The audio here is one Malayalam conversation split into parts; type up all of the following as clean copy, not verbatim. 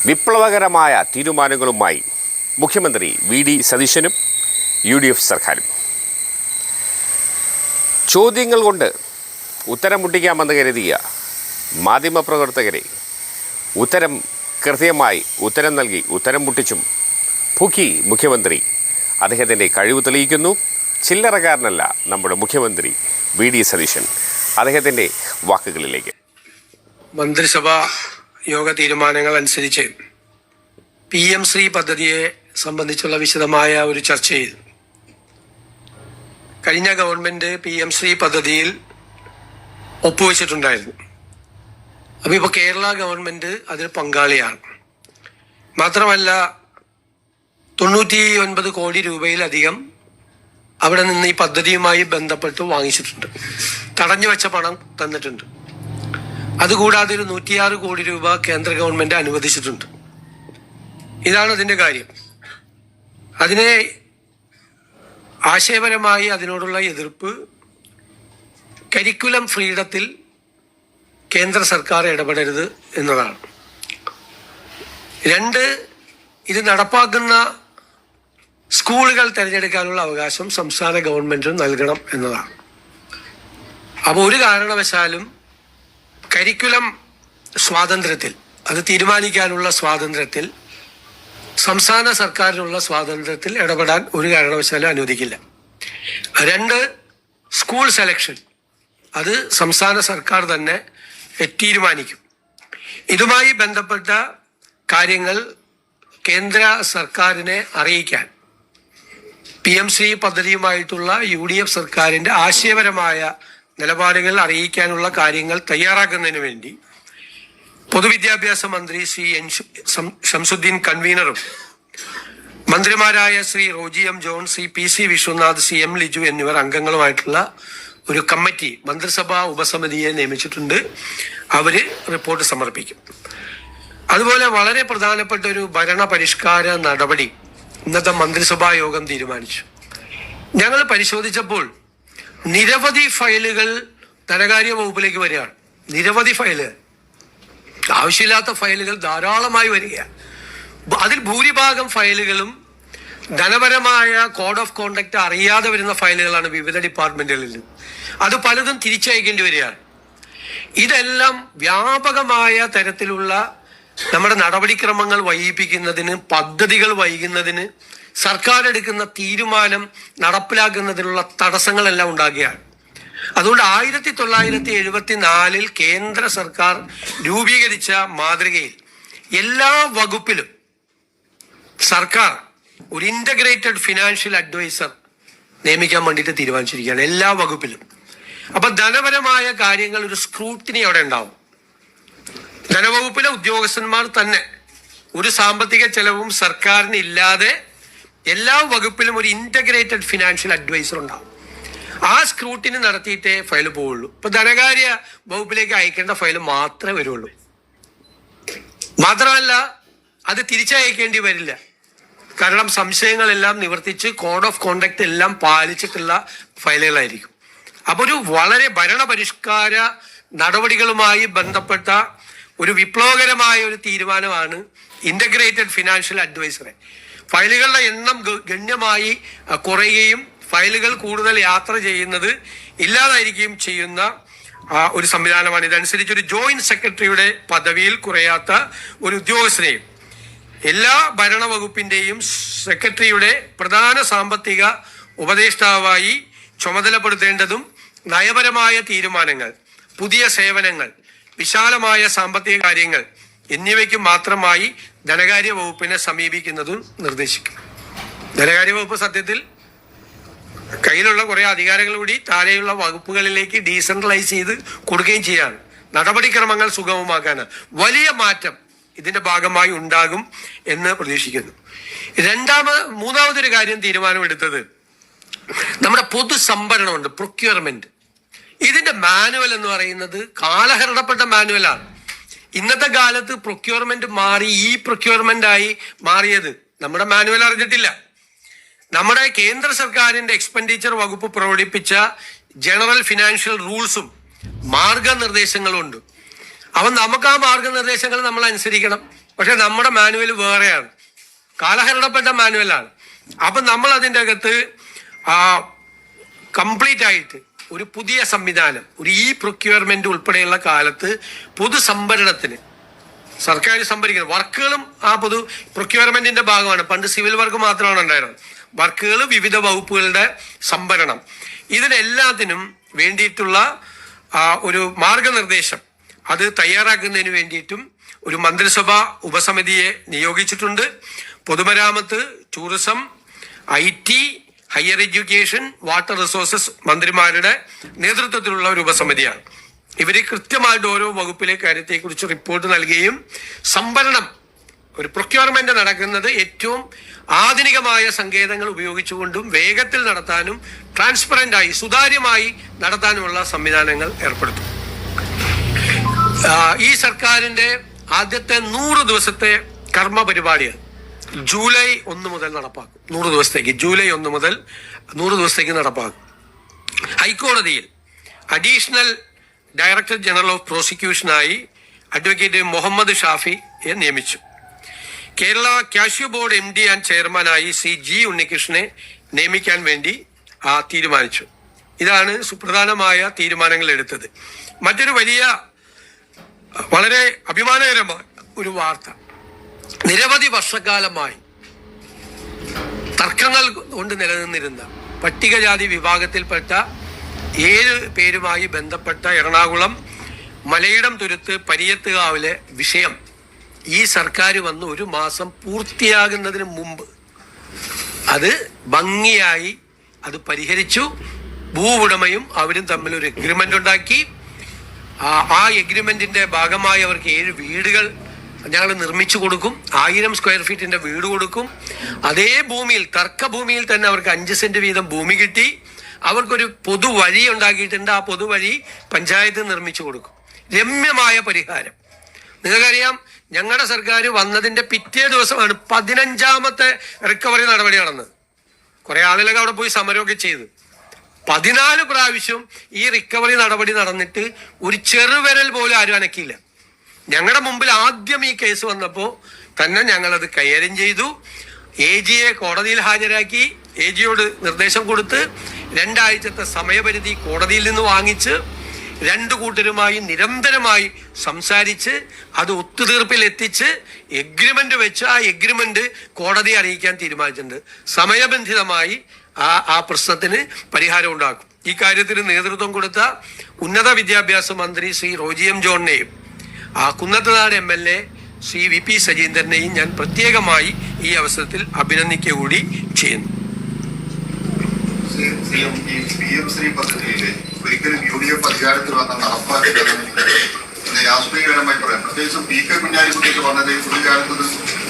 വിപ്ലവകരമായ തീരുമാനങ്ങളുമായി മുഖ്യമന്ത്രി വി.ഡി. സതീശനും UDF സർക്കാരും. ചോദ്യങ്ങൾ കൊണ്ട് ഉത്തരം മുട്ടിക്കാമെന്ന് കരുതിയ മാധ്യമപ്രവർത്തകരെ കൃത്യമായി ഉത്തരം നൽകി ഉത്തരം മുട്ടിച്ചും പൊക്കി മുഖ്യമന്ത്രി അദ്ദേഹത്തിൻ്റെ കഴിവ് തെളിയിക്കുന്നു. ചില്ലറക്കാരനല്ല നമ്മുടെ മുഖ്യമന്ത്രി വി.ഡി. സതീശൻ. അദ്ദേഹത്തിൻ്റെ വാക്കുകളിലേക്ക്. മന്ത്രിസഭാ യോഗ തീരുമാനങ്ങൾ അനുസരിച്ച് PM ശ്രീ പദ്ധതിയെ സംബന്ധിച്ചുള്ള വിശദമായ ഒരു ചർച്ചയിൽ കഴിഞ്ഞ ഗവൺമെന്റ് PM ശ്രീ പദ്ധതിയിൽ ഒപ്പുവെച്ചിട്ടുണ്ടായിരുന്നു. അപ്പോൾ ഇപ്പോൾ കേരള ഗവൺമെന്റ് അതിൽ പങ്കാളിയാണ്. മാത്രമല്ല 99 കോടി രൂപയിലധികം അവിടെ നിന്ന് ഈ പദ്ധതിയുമായി ബന്ധപ്പെട്ട് വാങ്ങിച്ചിട്ടുണ്ട്. തടഞ്ഞു വെച്ച പണം തന്നിട്ടുണ്ട്. അതുകൂടാതെ ഒരു 106 കോടി രൂപ കേന്ദ്ര ഗവൺമെന്റ് അനുവദിച്ചിട്ടുണ്ട്. ഇതാണ് അതിന്റെ കാര്യം. അതിനെ ആശയപരമായി അതിനോടുള്ള എതിർപ്പ് കരിക്കുലം ഫ്രീഡത്തിൽ കേന്ദ്ര സർക്കാർ ഇടപെടരുത് എന്നതാണ്. 2, ഇത് നടപ്പാക്കുന്ന സ്കൂളുകൾ തിരഞ്ഞെടുക്കാനുള്ള അവകാശം സംസ്ഥാന ഗവൺമെന്റിന് നൽകണം എന്നതാണ്. അപ്പോൾ ഒരു കാരണവശാലും കരിക്കുലം സ്വാതന്ത്ര്യത്തിൽ, അത് തീരുമാനിക്കാനുള്ള സ്വാതന്ത്ര്യത്തിൽ, സംസ്ഥാന സർക്കാരിനുള്ള സ്വാതന്ത്ര്യത്തിൽ ഇടപെടാൻ ഒരു കാരണവശാലും അനുവദിക്കില്ല. 2, സ്കൂൾ സെലക്ഷൻ അത് സംസ്ഥാന സർക്കാർ തന്നെ തീരുമാനിക്കും. ഇതുമായി ബന്ധപ്പെട്ട കാര്യങ്ങൾ കേന്ദ്ര സർക്കാരിനെ അറിയിക്കാൻ PM ശ്രീ പദ്ധതിയുമായിട്ടുള്ള UDF സർക്കാരിന്റെ ആശയപരമായ നിലപാടുകൾ അറിയിക്കാനുള്ള കാര്യങ്ങൾ തയ്യാറാക്കുന്നതിന് വേണ്ടി പൊതുവിദ്യാഭ്യാസ മന്ത്രി ശ്രീ ഷംസുദ്ദീൻ കൺവീനറും മന്ത്രിമാരായ Shri Roji M. John, Shri PC Vishwanath, Shri M. Liju എന്നിവർ അംഗങ്ങളുമായിട്ടുള്ള ഒരു കമ്മിറ്റി, മന്ത്രിസഭാ ഉപസമിതിയെ നിയമിച്ചിട്ടുണ്ട്. അവര് റിപ്പോർട്ട് സമർപ്പിക്കും. അതുപോലെ വളരെ പ്രധാനപ്പെട്ട ഒരു ഭരണ പരിഷ്കാര നടപടി ഇന്നത്തെ മന്ത്രിസഭാ യോഗം തീരുമാനിച്ചു. ഞങ്ങൾ പരിശോധിച്ചപ്പോൾ നിരവധി ഫയലുകൾ ധനകാര്യ വകുപ്പിലേക്ക് വരികയാണ്. നിരവധി ഫയലുകൾ, ആവശ്യമില്ലാത്ത ഫയലുകൾ ധാരാളമായി വരികയാണ്. അതിൽ ഭൂരിഭാഗം ഫയലുകളും ധനപരമായ കോഡ് ഓഫ് കോണ്ടക്ട് അറിയാതെ വരുന്ന ഫയലുകളാണ് വിവിധ ഡിപ്പാർട്ട്മെന്റുകളിൽ. അത് പലതും തിരിച്ചയക്കേണ്ടി വരികയാണ്. ഇതെല്ലാം വ്യാപകമായ തരത്തിലുള്ള നമ്മുടെ നടപടിക്രമങ്ങൾ വൈകിപ്പിക്കുന്നതിന്, പദ്ധതികൾ വൈകുന്നതിന്, സർക്കാർ എടുക്കുന്ന തീരുമാനം നടപ്പിലാക്കുന്നതിനുള്ള തടസ്സങ്ങളെല്ലാം ഉണ്ടാകുകയാണ്. അതുകൊണ്ട് 1974 കേന്ദ്ര സർക്കാർ രൂപീകരിച്ച മാതൃകയിൽ എല്ലാ വകുപ്പിലും സർക്കാർ ഒരു ഇന്റഗ്രേറ്റഡ് ഫിനാൻഷ്യൽ അഡ്വൈസർ നിയമിക്കാൻ വേണ്ടിയിട്ട് തീരുമാനിച്ചിരിക്കുകയാണ്, എല്ലാ വകുപ്പിലും. അപ്പൊ ധനപരമായ കാര്യങ്ങൾ ഒരു സ്ക്രൂട്ടിനി അവിടെ ഉണ്ടാവും. ധനവകുപ്പിലെ ഉദ്യോഗസ്ഥന്മാർ തന്നെ ഒരു സാമ്പത്തിക ചെലവും സർക്കാരിന് ഇല്ലാതെ എല്ലാ വകുപ്പിലും ഒരു ഇന്റഗ്രേറ്റഡ് ഫിനാൻഷ്യൽ അഡ്വൈസർ ഉണ്ടാവും. ആ സ്ക്രൂട്ടിനി നടത്തിയിട്ടേ ഫയൽ പോവുള്ളൂ. ഇപ്പൊ ധനകാര്യ വകുപ്പിലേക്ക് അയക്കേണ്ട ഫയൽ മാത്രമേ വരുള്ളൂ. മാത്രമല്ല അത് തിരിച്ചയക്കേണ്ടി വരില്ല. കാരണം സംശയങ്ങളെല്ലാം നിവർത്തിച്ച് കോഡ് ഓഫ് കോണ്ടക്ട് എല്ലാം പാലിച്ചിട്ടുള്ള ഫയലുകളായിരിക്കും. അപ്പൊ ഒരു വളരെ ഭരണപരിഷ്കാര നടപടികളുമായി ബന്ധപ്പെട്ട ഒരു വിപ്ലവകരമായ ഒരു തീരുമാനമാണ് ഇന്റഗ്രേറ്റഡ് ഫിനാൻഷ്യൽ അഡ്വൈസറെ. ഫയലുകളുടെ എണ്ണം ഗണ്യമായി കുറയുകയും ഫയലുകൾ കൂടുതൽ യാത്ര ചെയ്യുന്നത് ഇല്ലാതായിരിക്കുകയും ചെയ്യുന്ന ഒരു സംവിധാനമാണ്. ഇതനുസരിച്ച് ഒരു ജോയിന്റ് സെക്രട്ടറിയുടെ പദവിയിൽ കുറയാത്ത ഒരു ഉദ്യോഗസ്ഥനെയും എല്ലാ ഭരണവകുപ്പിന്റെയും സെക്രട്ടറിയുടെ പ്രധാന സാമ്പത്തിക ഉപദേഷ്ടാവായി ചുമതലപ്പെടുത്തേണ്ടതും നയപരമായ തീരുമാനങ്ങൾ, പുതിയ സേവനങ്ങൾ, വിശാലമായ സാമ്പത്തിക കാര്യങ്ങൾ എന്നിവയ്ക്ക് മാത്രമായി ധനകാര്യ വകുപ്പിനെ സമീപിക്കുന്നതും നിർദ്ദേശിക്കും. ധനകാര്യ വകുപ്പ് സത്യത്തിൽ കയ്യിലുള്ള കുറെ അധികാരങ്ങൾ കൂടി താഴെയുള്ള വകുപ്പുകളിലേക്ക് ഡീസെൻട്രലൈസ് ചെയ്ത് കൊടുക്കുകയും ചെയ്യാണ്. നടപടിക്രമങ്ങൾ സുഗമമാക്കാൻ വലിയ മാറ്റം ഇതിന്റെ ഭാഗമായി ഉണ്ടാകും എന്ന് പ്രതീക്ഷിക്കുന്നു. മൂന്നാമതൊരു കാര്യം തീരുമാനമെടുത്തത് നമ്മുടെ പൊതുസംഭരണമുണ്ട്, പ്രൊക്യൂർമെന്റ്. ഇതിന്റെ മാനുവൽ എന്ന് പറയുന്നത് കാലഹരണപ്പെട്ട മാനുവലാണ്. ഇന്നത്തെ കാലത്ത് പ്രൊക്യൂർമെന്റ് മാറി പ്രൊക്യൂർമെന്റ് ആയി മാറിയത് നമ്മുടെ മാനുവൽ അറിഞ്ഞിട്ടില്ല. നമ്മുടെ കേന്ദ്ര സർക്കാരിന്റെ എക്സ്പെൻഡിച്ചർ വകുപ്പ് പ്രകടിപ്പിച്ച ജനറൽ ഫിനാൻഷ്യൽ റൂൾസും മാർഗനിർദ്ദേശങ്ങളും ഉണ്ട്. അവൻ നമുക്ക് ആ മാർഗനിർദ്ദേശങ്ങൾ നമ്മൾ അനുസരിക്കണം. പക്ഷെ നമ്മുടെ മാനുവൽ വേറെയാണ്, കാലഹരണപ്പെട്ട മാനുവലാണ്. അപ്പം നമ്മൾ അതിൻ്റെ അകത്ത് കംപ്ലീറ്റ് ആയിട്ട് ഒരു പുതിയ സംവിധാനം, ഒരു പ്രൊക്യൂർമെന്റ് ഉൾപ്പെടെയുള്ള കാലത്ത് പൊതുസംഭരണത്തിന് സർക്കാർ സംഭരിക്കുന്നത് വർക്കുകളും ആ പൊതു പ്രൊക്യൂർമെന്റിന്റെ ഭാഗമാണ്. പണ്ട് സിവിൽ വർക്ക് മാത്രമാണ് ഉണ്ടായിരുന്നത്. വർക്കുകൾ, വിവിധ വകുപ്പുകളുടെ സംഭരണം, ഇതിനെല്ലാത്തിനും വേണ്ടിയിട്ടുള്ള ഒരു മാർഗനിർദ്ദേശം അത് തയ്യാറാക്കുന്നതിന് വേണ്ടിയിട്ടും ഒരു മന്ത്രിസഭ ഉപസമിതിയെ നിയോഗിച്ചിട്ടുണ്ട്. പൊതുമരാമത്ത്, tourism, IT, higher education, water resources മന്ത്രിമാരുടെ നേതൃത്വത്തിലുള്ള ഒരു ഉപസമിതിയാണ്. ഇവര് കൃത്യമായിട്ട് ഓരോ വകുപ്പിലെ കാര്യത്തെക്കുറിച്ച് റിപ്പോർട്ട് നൽകുകയും സംഭരണം, ഒരു പ്രൊക്യൂർമെന്റ് നടക്കുന്നത് ഏറ്റവും ആധുനികമായ സങ്കേതങ്ങൾ ഉപയോഗിച്ചുകൊണ്ടും വേഗത്തിൽ നടത്താനും ട്രാൻസ്പെറന്റായി സുതാര്യമായി നടത്താനുമുള്ള സംവിധാനങ്ങൾ ഏർപ്പെടുത്തും. ഈ സർക്കാരിന്റെ ആദ്യത്തെ 100 ദിവസത്തെ കർമ്മ പരിപാടികൾ ജൂലൈ 1 മുതൽ നടപ്പാക്കും. 100 ദിവസത്തേക്ക്, ജൂലൈ 1 മുതൽ 100 ദിവസത്തേക്ക് നടപ്പാക്കും. ഹൈക്കോടതിയിൽ അഡീഷണൽ ഡയറക്ടർ ജനറൽ ഓഫ് പ്രോസിക്യൂഷനായി അഡ്വക്കേറ്റ് മുഹമ്മദ് ഷാഫിയെ നിയമിച്ചു. Kerala cashew board MD and ചെയർമാനായി G ഉണ്ണികൃഷ്ണനെ നിയമിക്കാൻ വേണ്ടി തീരുമാനിച്ചു. ഇതാണ് സുപ്രധാനമായ തീരുമാനങ്ങൾ എടുത്തത്. മറ്റൊരു വലിയ വളരെ അഭിമാനകരമായ ഒരു വാർത്ത, നിരവധി വർഷക്കാലമായി തർക്കങ്ങൾ കൊണ്ട് നിലനിന്നിരുന്ന പട്ടികജാതി വിഭാഗത്തിൽപ്പെട്ട 7 പേരുമായി ബന്ധപ്പെട്ട എറണാകുളം മലയിടം തുരുത്ത് പരിയത്തുകാവിലെ വിഷയം ഈ സർക്കാർ വന്ന് 1 മാസം പൂർത്തിയാകുന്നതിന് മുമ്പ് അത് ഭംഗിയായി അത് പരിഹരിച്ചു. ഭൂവുടമയും അവരും തമ്മിൽ ഒരു എഗ്രിമെന്റ് ഉണ്ടാക്കി. ആ എഗ്രിമെന്റിന്റെ ഭാഗമായി അവർക്ക് 7 വീടുകൾ ഞങ്ങൾ നിർമ്മിച്ചു കൊടുക്കും. 1000 സ്ക്വയർ ഫീറ്റിന്റെ വീട് കൊടുക്കും. അതേ ഭൂമിയിൽ, തർക്കഭൂമിയിൽ തന്നെ അവർക്ക് 5 സെന്റ് വീതം ഭൂമി കിട്ടി. അവർക്കൊരു പൊതുവഴി ഉണ്ടാക്കിയിട്ടുണ്ട്. ആ പൊതുവഴി പഞ്ചായത്ത് നിർമ്മിച്ചു കൊടുക്കും. രമ്യമായ പരിഹാരം. നിങ്ങൾക്കറിയാം, ഞങ്ങളുടെ സർക്കാർ വന്നതിന്റെ പിറ്റേ ദിവസമാണ് 15ാമത്തെ റിക്കവറി നടപടി നടന്നത്. കുറെ ആളുകളൊക്കെ അവിടെ പോയി സമരമൊക്കെ ചെയ്തു. 14 പ്രാവശ്യം ഈ റിക്കവറി നടപടി നടന്നിട്ട് ഒരു ചെറുവിരൽ പോലും ആരും അനക്കിയില്ല. ഞങ്ങളുടെ മുമ്പിൽ ആദ്യം ഈ കേസ് വന്നപ്പോൾ തന്നെ ഞങ്ങളത് കൈകാര്യം ചെയ്തു. AGയെ കോടതിയിൽ ഹാജരാക്കി. AGയോട് നിർദ്ദേശം കൊടുത്ത് 2 ആഴ്ചത്തെ സമയപരിധി കോടതിയിൽ നിന്ന് വാങ്ങിച്ച് 2 കൂട്ടരുമായി നിരന്തരമായി സംസാരിച്ച് അത് ഒത്തുതീർപ്പിൽ എത്തിച്ച് എഗ്രിമെന്റ് വെച്ച് ആ എഗ്രിമെന്റ് കോടതിയെ അറിയിക്കാൻ തീരുമാനിച്ചിട്ടുണ്ട്. സമയബന്ധിതമായി ആ പ്രശ്നത്തിന് പരിഹാരം ഉണ്ടാക്കും. ഈ കാര്യത്തിന് നേതൃത്വം കൊടുത്ത ഉന്നത വിദ്യാഭ്യാസ മന്ത്രി Shri Roji M. ജോണിനെയും Kunnathunad MLA Shri VP സജീന്ദ്രനെയും ഞാൻ പ്രത്യേകമായി ഈ അവസരത്തിൽ അഭിനന്ദിക്കുക കൂടി ചെയ്യുന്നു. ഒരിക്കലും UDF അധികാരത്തിൽ വന്ന നടപ്പാക്കില്ലെന്ന് രാഷ്ട്രീയപരമായി പറയാം. പ്രത്യേകിച്ചും PK കുഞ്ഞാലിക്കുട്ടിക്ക് പറഞ്ഞത് പുള്ളിക്കാലത്ത്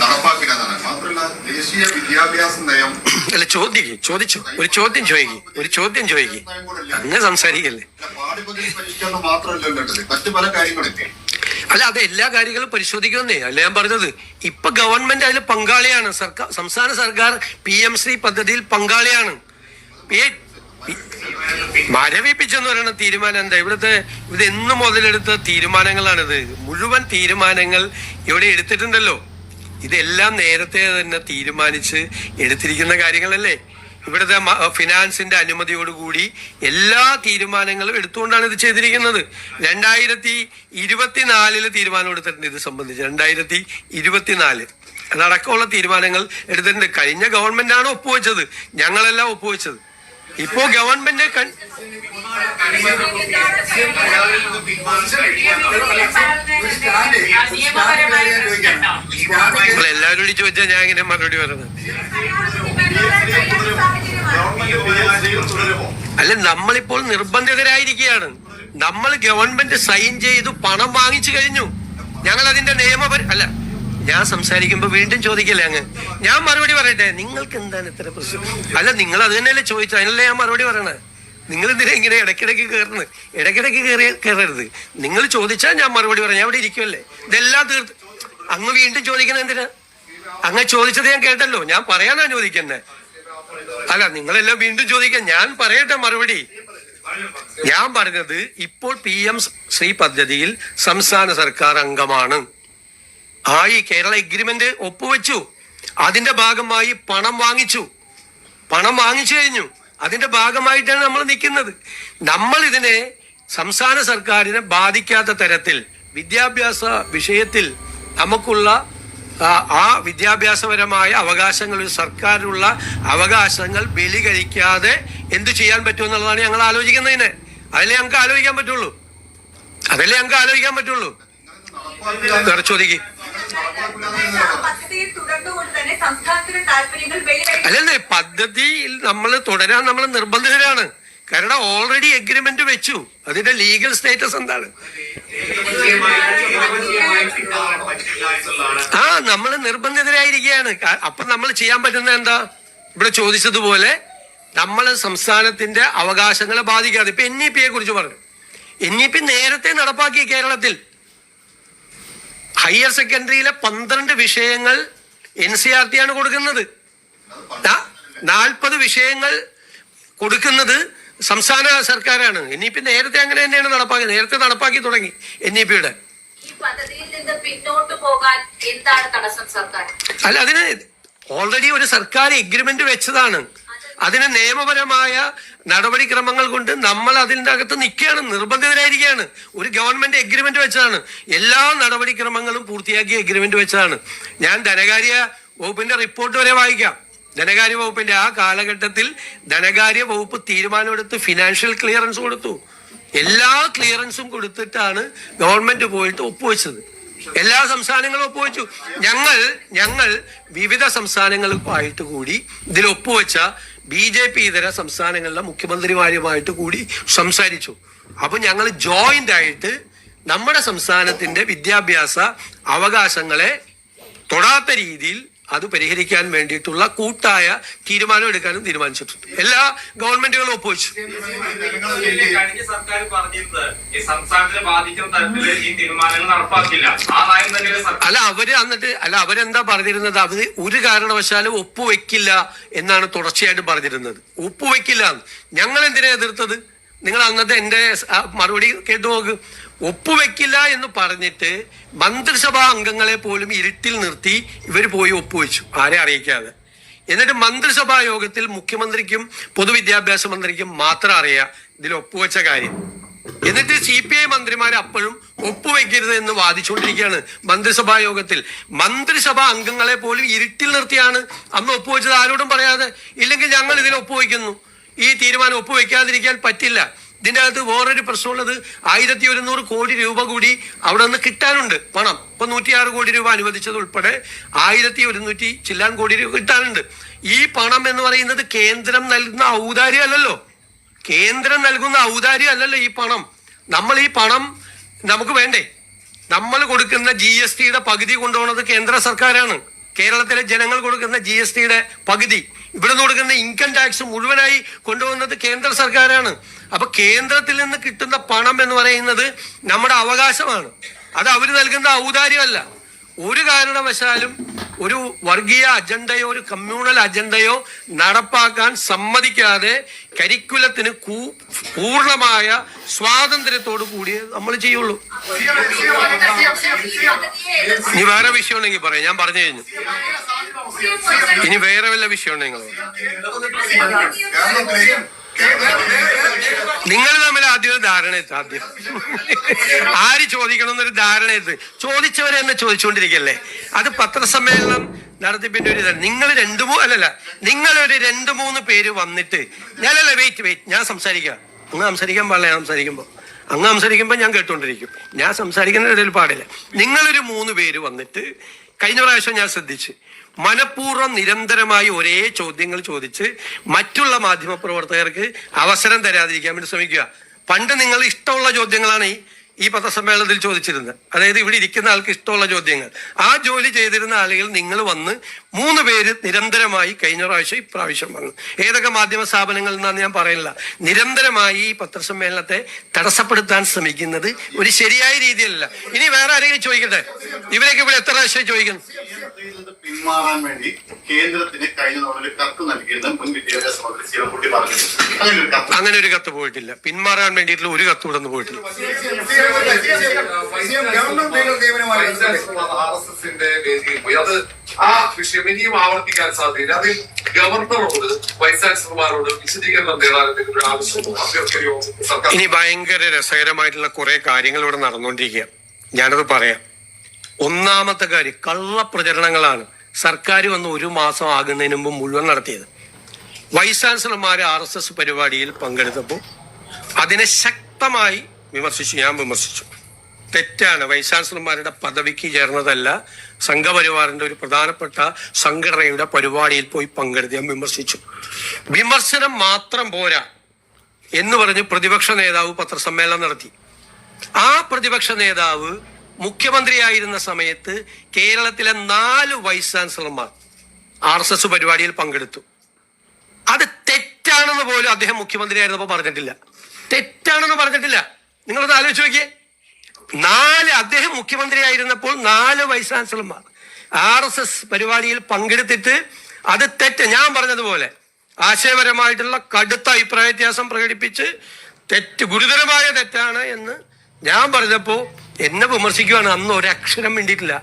നടപ്പാക്കില്ലെന്നാണ്. മാത്രമല്ല, ദേശീയ വിദ്യാഭ്യാസ നയം അല്ല, ചോദിച്ചു ഒരു ചോദ്യം ചോദിക്കും അങ്ങനെ സംസാരിക്കല്ലേ. പാഠ്യപദ്ധതി പരിഷ്കരണം മാത്രമല്ലല്ലോ, മറ്റു പല കാര്യങ്ങളില്ലേ? അല്ല, അത് എല്ലാ കാര്യങ്ങളും പരിശോധിക്കുന്നേ അല്ല ഞാൻ പറഞ്ഞത്. ഇപ്പൊ ഗവൺമെന്റ് അതിൽ പങ്കാളിയാണ്. സംസ്ഥാന സർക്കാർ PM-ശ്രീ പദ്ധതിയിൽ പങ്കാളിയാണ്. മരവിപ്പിച്ചെന്ന് പറയുന്ന തീരുമാനം എന്താ? ഇത് എന്ന് മുതലെടുത്ത തീരുമാനങ്ങളാണിത്. മുഴുവൻ തീരുമാനങ്ങൾ ഇവിടെ എടുത്തിട്ടുണ്ടല്ലോ. ഇതെല്ലാം നേരത്തെ തന്നെ തീരുമാനിച്ച് എടുത്തിരിക്കുന്ന കാര്യങ്ങളല്ലേ. ഇവിടുത്തെ ഫിനാൻസിന്റെ അനുമതിയോടുകൂടി എല്ലാ തീരുമാനങ്ങളും എടുത്തുകൊണ്ടാണ് ഇത് ചെയ്തിരിക്കുന്നത്. 2024 തീരുമാനം എടുത്തിട്ടുണ്ട് ഇത് സംബന്ധിച്ച്. 2024 അതടക്കമുള്ള തീരുമാനങ്ങൾ എടുത്തിട്ടുണ്ട്. കഴിഞ്ഞ ഗവൺമെന്റാണ് ഒപ്പുവെച്ചത്, ഞങ്ങളെല്ലാം ഒപ്പുവെച്ചത്. ഇപ്പോ ഗവൺമെന്റ് എല്ലാവരോടും ചോദിച്ചാൽ ഞാൻ ഇങ്ങനെ മറുപടി പറയുന്നത്. അല്ല, നമ്മളിപ്പോൾ നിർബന്ധിതരായിരിക്കുകയാണ്. നമ്മൾ ഗവൺമെന്റ് സൈൻ ചെയ്തു പണം വാങ്ങിച്ചു കഴിഞ്ഞു. ഞങ്ങൾ അതിന്റെ അല്ല, ഞാൻ സംസാരിക്കുമ്പോ വീണ്ടും ചോദിക്കല്ലേ അങ്ങ്. ഞാൻ മറുപടി പറയട്ടെ. നിങ്ങൾക്ക് എന്താണ് ഇത്ര പ്രശ്നം? അല്ല, നിങ്ങൾ അത് തന്നെയല്ലേ ചോദിച്ചു, അതിനല്ലേ ഞാൻ മറുപടി പറയണേ. നിങ്ങൾ എന്തിനാ ഇങ്ങനെ ഇടയ്ക്കിടയ്ക്ക് കയറുന്നത്? ഇടയ്ക്കിടയ്ക്ക് കയറരുത്. നിങ്ങൾ ചോദിച്ചാൽ ഞാൻ മറുപടി പറയാം. ഞാൻ അവിടെ ഇരിക്കുമല്ലേ. ഇതെല്ലാം തീർത്ത് അങ്ങ് വീണ്ടും ചോദിക്കുന്നത് എന്തിനാ? അങ്ങ് ചോദിച്ചത് ഞാൻ കേട്ടല്ലോ. ഞാൻ പറയാനാ ചോദിക്കുന്നത്. അല്ല, നിങ്ങളെല്ലാം വീണ്ടും ചോദിക്കാൻ. ഞാൻ പറയട്ടെ മറുപടി. ഞാൻ പറഞ്ഞത് ഇപ്പോൾ PM-ശ്രീ പദ്ധതിയിൽ സംസ്ഥാന സർക്കാർ അംഗമാണ്. ഈ കേരള എഗ്രിമെന്റ് ഒപ്പുവെച്ചു. അതിന്റെ ഭാഗമായി പണം വാങ്ങിച്ചു കഴിഞ്ഞു. അതിന്റെ ഭാഗമായിട്ടാണ് നമ്മൾ നിൽക്കുന്നത്. നമ്മൾ ഇതിനെ സംസ്ഥാന സർക്കാരിനെ ബാധിക്കാത്ത തരത്തിൽ വിദ്യാഭ്യാസ വിഷയത്തിൽ നമുക്കുള്ള ആ വിദ്യാഭ്യാസപരമായ അവകാശങ്ങൾ, ഒരു സർക്കാരിനുള്ള അവകാശങ്ങൾ ബലി കഴിക്കാതെ എന്തു ചെയ്യാൻ പറ്റുമെന്നുള്ളതാണ് ഞങ്ങൾ ആലോചിക്കുന്നതിന്. അതല്ലേ ഞങ്ങൾക്ക് ആലോചിക്കാൻ പറ്റുള്ളൂ. ചോദിക്കും അല്ലേ, പദ്ധതിയിൽ നമ്മൾ തുടരാൻ നമ്മൾ നിർബന്ധിതരാണ്. കാരണം ഓൾറെഡി എഗ്രിമെന്റ് വെച്ചു. അതിന്റെ ലീഗൽ സ്റ്റേറ്റസ് എന്താണ്? നമ്മൾ നിർബന്ധിതരായിരിക്കുകയാണ്. അപ്പൊ നമ്മൾ ചെയ്യാൻ പറ്റുന്നത് എന്താ? ഇവിടെ ചോദിച്ചതുപോലെ നമ്മൾ സംസ്ഥാനത്തിന്റെ അവകാശങ്ങളെ ബാധിക്കാതെ. ഇപ്പൊ NEP കുറിച്ച് പറഞ്ഞു. NEP നേരത്തെ നടപ്പാക്കി. കേരളത്തിൽ ഹയർ സെക്കൻഡറിയിലെ 12 വിഷയങ്ങൾ NCERT ആണ് കൊടുക്കുന്നത്. 40 വിഷയങ്ങൾ കൊടുക്കുന്നത് സംസ്ഥാന സർക്കാരാണ്. NEP നേരത്തെ അങ്ങനെ തന്നെയാണ് നടപ്പാക്കിയത്. നേരത്തെ നടപ്പാക്കി തുടങ്ങി NEPയുടെ. അല്ല, അതിന് ഓൾറെഡി ഒരു സർക്കാർ എഗ്രിമെന്റ് വെച്ചതാണ്. അതിന് നിയമപരമായ നടപടിക്രമങ്ങൾ കൊണ്ട് നമ്മൾ അതിൻ്റെ അകത്ത് നിൽക്കുകയാണ്, നിർബന്ധിതരായിരിക്കുകയാണ്. ഒരു ഗവൺമെന്റ് എഗ്രിമെന്റ് വെച്ചതാണ്. എല്ലാ നടപടിക്രമങ്ങളും പൂർത്തിയാക്കി എഗ്രിമെന്റ് വെച്ചതാണ്. ഞാൻ ധനകാര്യ വകുപ്പിന്റെ റിപ്പോർട്ട് വരെ വായിക്കാം. ധനകാര്യ വകുപ്പിന്റെ ആ കാലഘട്ടത്തിൽ ധനകാര്യ വകുപ്പ് തീരുമാനമെടുത്ത് ഫിനാൻഷ്യൽ ക്ലിയറൻസ് കൊടുത്തു. എല്ലാ ക്ലിയറൻസും കൊടുത്തിട്ടാണ് ഗവൺമെന്റ് പോയിട്ട് ഒപ്പുവെച്ചത്. എല്ലാ സംസ്ഥാനങ്ങളും ഒപ്പുവെച്ചു. ഞങ്ങൾ വിവിധ സംസ്ഥാനങ്ങളുമായിട്ട് കൂടി ഇതിൽ ഒപ്പുവെച്ച BJP ഇതര സംസ്ഥാനങ്ങളിലെ മുഖ്യമന്ത്രിമാരുമായിട്ട് കൂടി സംസാരിച്ചു. അപ്പൊ ഞങ്ങൾ ജോയിന്റ് ആയിട്ട് നമ്മുടെ സംസ്ഥാനത്തിന്റെ വിദ്യാഭ്യാസ അവകാശങ്ങളെ തൊടാത്ത രീതിയിൽ അത് പരിഹരിക്കാൻ വേണ്ടിയിട്ടുള്ള കൂട്ടായ തീരുമാനം എടുക്കാനും തീരുമാനിച്ചിട്ടുണ്ട്. എല്ലാ ഗവൺമെന്റുകളും ഒപ്പുവെച്ചു. കഴിഞ്ഞ സർക്കാർ പറഞ്ഞിരുന്നത് ഈ സംസ്ഥാനത്തിനെ ബാധിക്കുന്ന തരത്തിൽ ഈ തീരുമാനങ്ങൾ നടപ്പാക്കില്ല. ആ നയം തന്നെ അവരെന്താ പറഞ്ഞിരുന്നത്? അവര് ഒരു കാരണവശാലും ഒപ്പുവെക്കില്ല എന്നാണ് തുടർച്ചയായിട്ട് പറഞ്ഞിരുന്നത്. ഒപ്പുവെക്കില്ല. ഞങ്ങൾ എന്തിനാ എതിർത്തത്? നിങ്ങൾ അന്നത്തെ എന്റെ മറുപടി കേട്ടു നോക്ക്. ഒപ്പുവെക്കില്ല എന്ന് പറഞ്ഞിട്ട് മന്ത്രിസഭാ അംഗങ്ങളെ പോലും ഇരുട്ടിൽ നിർത്തി ഇവർ പോയി ഒപ്പുവെച്ചു, ആരെ അറിയിക്കാതെ. എന്നിട്ട് മന്ത്രിസഭാ യോഗത്തിൽ മുഖ്യമന്ത്രിക്കും പൊതുവിദ്യാഭ്യാസ മന്ത്രിക്കും മാത്രം അറിയാം ഇതിൽ ഒപ്പുവെച്ച കാര്യം. എന്നിട്ട് CPI മന്ത്രിമാർ അപ്പോഴും ഒപ്പുവെക്കരുത് എന്ന് വാദിച്ചുകൊണ്ടിരിക്കുകയാണ് മന്ത്രിസഭാ യോഗത്തിൽ. മന്ത്രിസഭാ അംഗങ്ങളെ പോലും ഇരുട്ടിൽ നിർത്തിയാണ് അന്ന് ഒപ്പുവെച്ചത്, ആരോടും പറയാതെ. ഇല്ലെങ്കിൽ ഞങ്ങൾ ഇതിൽ ഒപ്പുവെക്കുന്നു. ഈ തീരുമാനം ഒപ്പുവെക്കാതിരിക്കാൻ പറ്റില്ല. ഇതിന്റെ അകത്ത് വേറൊരു പ്രശ്നമുള്ളത്, 1100 കോടി രൂപ കൂടി അവിടെ നിന്ന് കിട്ടാനുണ്ട് പണം. ഇപ്പൊ 106 കോടി രൂപ അനുവദിച്ചത് ഉൾപ്പെടെ 1100 ചില്ലാൻ കോടി രൂപ കിട്ടാനുണ്ട്. ഈ പണം എന്ന് പറയുന്നത് കേന്ദ്രം നൽകുന്ന ഔദാര്യം അല്ലല്ലോ. ഈ പണം നമ്മൾ ഈ പണം നമുക്ക് വേണ്ടേ? നമ്മൾ കൊടുക്കുന്ന GSTയുടെ പകുതി കൊണ്ടുപോകുന്നത് കേന്ദ്ര സർക്കാരാണ്. കേരളത്തിലെ ജനങ്ങൾ കൊടുക്കുന്ന GSTയുടെ പകുതി, ഇവിടെ നിന്ന് കൊടുക്കുന്ന ഇൻകം ടാക്സ് മുഴുവനായി കൊണ്ടുപോകുന്നത് കേന്ദ്ര സർക്കാരാണ്. അപ്പൊ കേന്ദ്രത്തിൽ നിന്ന് കിട്ടുന്ന പണം എന്ന് പറയുന്നത് നമ്മുടെ അവകാശമാണ്. അത് അവര് നൽകുന്ന ഔദാര്യമല്ല. ഒരു കാരണവശാലും ഒരു വർഗീയ അജണ്ടയോ ഒരു കമ്മ്യൂണൽ അജണ്ടയോ നടപ്പാക്കാൻ സമ്മതിക്കാതെ കരിക്കുലത്തിന് പൂർണ്ണമായ സ്വാതന്ത്ര്യത്തോടു കൂടി നമ്മൾ ചെയ്യുള്ളൂ. ഇനി വേറെ വിഷയം ഉണ്ടെങ്കിൽ പറയാം, ഞാൻ പറഞ്ഞു കഴിഞ്ഞു. ഇനി വേറെ വല്ല വിഷയം ഉണ്ടെങ്കിൽ നിങ്ങൾ തമ്മിൽ ആദ്യം ഒരു ധാരണയെത്ത്. ആര് ചോദിക്കണം എന്നൊരു ധാരണയെത്ത്. ചോദിച്ചവരെ തന്നെ ചോദിച്ചുകൊണ്ടിരിക്കല്ലേ. അത് പത്രസമ്മേളനം നടത്തിപ്പിന്റെ ഒരു നിങ്ങളൊരു 2-3 പേര് വന്നിട്ട് വെയിറ്റ് ഞാൻ സംസാരിക്കാം. അങ്ങ് സംസാരിക്കാൻ പാടില്ല. അങ്ങ് സംസാരിക്കുമ്പോൾ ഞാൻ കേട്ടുകൊണ്ടിരിക്കും. ഞാൻ സംസാരിക്കുന്ന ഇടയിൽ പാടില്ല. നിങ്ങളൊരു 3 പേര് വന്നിട്ട് കഴിഞ്ഞ പ്രാവശ്യം ഞാൻ ശ്രദ്ധിച്ച് മനഃപൂർവ്വം നിരന്തരമായി ഒരേ ചോദ്യങ്ങൾ ചോദിച്ച് മറ്റുള്ള മാധ്യമപ്രവർത്തകർക്ക് അവസരം തരാതിരിക്കാൻ വേണ്ടി ശ്രമിക്കുക. പണ്ട് നിങ്ങൾ ഇഷ്ടമുള്ള ചോദ്യങ്ങളാണ് ഈ പത്രസമ്മേളനത്തിൽ ചോദിച്ചിരുന്നത്. അതായത് ഇവിടെ ഇരിക്കുന്ന ആൾക്ക് ഇഷ്ടമുള്ള ചോദ്യങ്ങൾ. ആ ജോലി ചെയ്തിരുന്ന ആളുകൾ നിങ്ങൾ വന്ന് 3 പേര് നിരന്തരമായി കഴിഞ്ഞ പ്രാവശ്യം ഇപ്രാവശ്യം വന്നു. ഏതൊക്കെ മാധ്യമ സ്ഥാപനങ്ങളിൽ നിന്നാന്ന് ഞാൻ പറയുന്നില്ല. നിരന്തരമായി ഈ പത്രസമ്മേളനത്തെ തടസ്സപ്പെടുത്താൻ ശ്രമിക്കുന്നത് ഒരു ശരിയായ രീതിയല്ല. ഇനി വേറെ ആരെങ്കിലും ചോദിക്കട്ടെ. ഇവരൊക്കെ ഇവിടെ എത്ര പ്രാവശ്യം ചോദിക്കുന്നു? പിന്മാറാൻ വേണ്ടി കേന്ദ്രത്തിന് കഴിഞ്ഞ തവണ ഒരു കത്ത് നൽകിയെന്ന് മുൻ വിദ്യാഭ്യാസ മന്ത്രി ശിവൻകുട്ടി പറഞ്ഞിട്ടുണ്ട്. അങ്ങനെ ഒരു കത്ത് പോയിട്ടില്ല. പിന്മാറാൻ വേണ്ടിയിട്ടുള്ള ഒരു കത്ത് ഇവിടെ നിന്ന് പോയിട്ടില്ല. RSSന്റെ വേദിയിൽ പോയി അത് ആ വിഷയം ഇനിയും ആവർത്തിക്കാൻ സാധ്യത. അതിൽ ഗവർണറോട് വൈസ് ചാൻസലർമാരോട് വിശദീകരണം നേടാൻ എന്തെങ്കിലും ആവശ്യമോ അഭ്യർത്ഥനയോ സർക്കാർ? ഇനി ഭയങ്കര രസകരമായിട്ടുള്ള കുറെ കാര്യങ്ങൾ ഇവിടെ നടന്നുകൊണ്ടിരിക്കുക. ഞാനത് പറയാം. ഒന്നാമത്തെ കാര്യം, കള്ളപ്രചരണങ്ങളാണ് സർക്കാർ വന്ന് 1 മാസം ആകുന്നതിന് മുമ്പ് മുഴുവൻ നടത്തിയത്. വൈസ് ചാൻസലർമാർ RSS പരിപാടിയിൽ പങ്കെടുത്തപ്പോൾ അതിനെ ശക്തമായി വിമർശിച്ചു. ഞാൻ വിമർശിച്ചു. തെറ്റാണ്. വൈസ് ചാൻസലർമാരുടെ പദവിക്ക് ചേർന്നതല്ല. സംഘപരിവാറിന്റെ ഒരു പ്രധാനപ്പെട്ട സംഘടനയുടെ പരിപാടിയിൽ പോയി പങ്കെടുത്ത് ഞാൻ വിമർശിച്ചു. വിമർശനം മാത്രം പോരാ എന്ന് പറഞ്ഞ് പ്രതിപക്ഷ നേതാവ് പത്രസമ്മേളനം നടത്തി. ആ പ്രതിപക്ഷ നേതാവ് മുഖ്യമന്ത്രിയായിരുന്ന സമയത്ത് കേരളത്തിലെ 4 വൈസ് ചാൻസലർമാർ RSS പരിപാടിയിൽ പങ്കെടുത്തു. അത് തെറ്റാണെന്ന് പോലും അദ്ദേഹം മുഖ്യമന്ത്രിയായിരുന്നപ്പോൾ പറഞ്ഞിട്ടില്ല. തെറ്റാണെന്ന് പറഞ്ഞിട്ടില്ല. നിങ്ങളത് ആലോചിച്ച് നോക്കിയേ. അദ്ദേഹം മുഖ്യമന്ത്രിയായിരുന്നപ്പോൾ 4 വൈസ് ചാൻസലർമാർ RSS പരിപാടിയിൽ പങ്കെടുത്തിട്ട് അത് തെറ്റ്, ഞാൻ പറഞ്ഞതുപോലെ ആശയപരമായിട്ടുള്ള കടുത്ത അഭിപ്രായ വ്യത്യാസം പ്രകടിപ്പിച്ച് ഗുരുതരമായ തെറ്റാണ് എന്ന് ഞാൻ പറഞ്ഞപ്പോ എന്നെ വിമർശിക്കുകയാണ്. അന്ന് ഒരക്ഷരം വേണ്ടിയിട്ടില്ല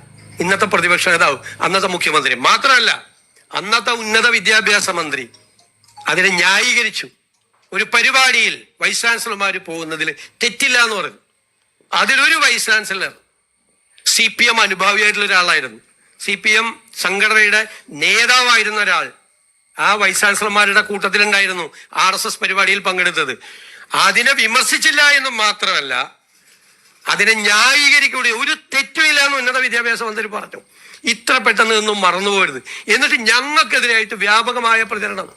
ഇന്നത്തെ പ്രതിപക്ഷ നേതാവ്, അന്നത്തെ മുഖ്യമന്ത്രി. മാത്രമല്ല അന്നത്തെ ഉന്നത വിദ്യാഭ്യാസ മന്ത്രി അതിനെ ന്യായീകരിച്ചു. ഒരു പരിപാടിയിൽ വൈസ് ചാൻസലർമാർ പോകുന്നതിൽ തെറ്റില്ല എന്ന് പറഞ്ഞു. അതിലൊരു വൈസ് ചാൻസലർ CPM അനുഭാവിയായിട്ടുള്ള ഒരാളായിരുന്നു. CPM സംഘടനയുടെ നേതാവായിരുന്ന ഒരാൾ ആ വൈസ് ചാൻസലർമാരുടെ കൂട്ടത്തിലുണ്ടായിരുന്നു RSS പരിപാടിയിൽ പങ്കെടുത്തത്. അതിനെ വിമർശിച്ചില്ല എന്നും മാത്രമല്ല അതിനെ ന്യായീകരിക്കൂടെ. ഒരു തെറ്റുമില്ല എന്ന് ഉന്നത വിദ്യാഭ്യാസ മന്ത്രി പറഞ്ഞു. ഇത്ര പെട്ടെന്ന് ഒന്നും മറന്നുപോകരുത്. എന്നിട്ട് ഞങ്ങൾക്കെതിരായിട്ട് വ്യാപകമായ പ്രചരണം,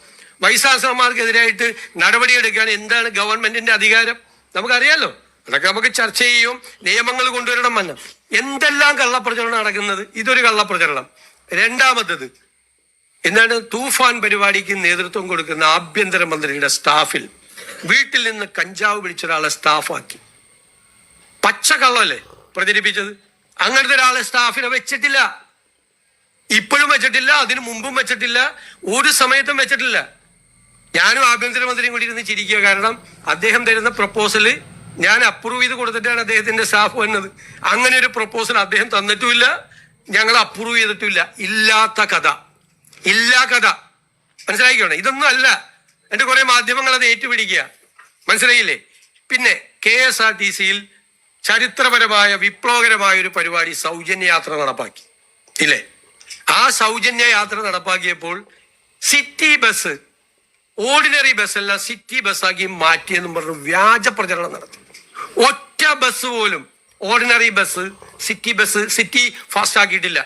വൈസ് ചാൻസലർമാർക്കെതിരായിട്ട് നടപടിയെടുക്കാൻ എന്താണ് ഗവൺമെന്റിന്റെ അധികാരം നമുക്കറിയാലോ. അതൊക്കെ നമുക്ക് ചർച്ച ചെയ്യും. നിയമങ്ങൾ കൊണ്ടുവരണം വന്ന എന്തെല്ലാം കള്ളപ്രചരണം നടക്കുന്നത്. ഇതൊരു കള്ളപ്രചരണം. രണ്ടാമത്തത് എന്താണ്, തൂഫാൻ പരിപാടിക്ക് നേതൃത്വം കൊടുക്കുന്ന ആഭ്യന്തരമന്ത്രിയുടെ സ്റ്റാഫിൽ വീട്ടിൽ നിന്ന് കഞ്ചാവ് പിടിച്ച ഒരാളെ സ്റ്റാഫാക്കി. പച്ചക്കള്ളല്ലേ പ്രചരിപ്പിച്ചത്. അങ്ങനത്തെ ഒരാളെ സ്റ്റാഫിനെ വെച്ചിട്ടില്ല. ഇപ്പോഴും വെച്ചിട്ടില്ല, അതിനു മുമ്പും വെച്ചിട്ടില്ല, ഒരു സമയത്തും വെച്ചിട്ടില്ല. ഞാനും ആഭ്യന്തരമന്ത്രിയും കൂടി ഇരുന്ന് ചിരിക്കുക. കാരണം അദ്ദേഹം തരുന്ന പ്രപ്പോസല് ഞാൻ അപ്രൂവ് ചെയ്ത് കൊടുത്തിട്ടാണ് അദ്ദേഹത്തിന്റെ സ്റ്റാഫ് വന്നത്. അങ്ങനെ ഒരു പ്രപ്പോസൽ അദ്ദേഹം തന്നിട്ടുമില്ല, ഞങ്ങൾ അപ്രൂവ് ചെയ്തിട്ടില്ല. ഇല്ലാത്ത കഥ. മനസ്സിലായിക്കോട്ടെ. ഇതൊന്നും അല്ല. എന്റെ കുറെ മാധ്യമങ്ങൾ അത് ഏറ്റുപിടിക്കുക. മനസ്സിലായില്ലേ? പിന്നെ KSRTCയിൽ ചരിത്രപരമായ വിപ്ലവകരമായ ഒരു പരിപാടി സൗജന്യ യാത്ര നടപ്പാക്കി ഇല്ലേ? ആ സൗജന്യ യാത്ര നടപ്പാക്കിയപ്പോൾ സിറ്റി ബസ്, ഓർഡിനറി ബസ്സല്ല സിറ്റി ബസ്സാക്കി മാറ്റിയെന്നും പറഞ്ഞു വ്യാജ പ്രചരണം നടത്തി. ഒറ്റ ബസ് പോലും ഓർഡിനറി ബസ്, സിറ്റി ഫാസ്റ്റ് ആക്കിയിട്ടില്ല.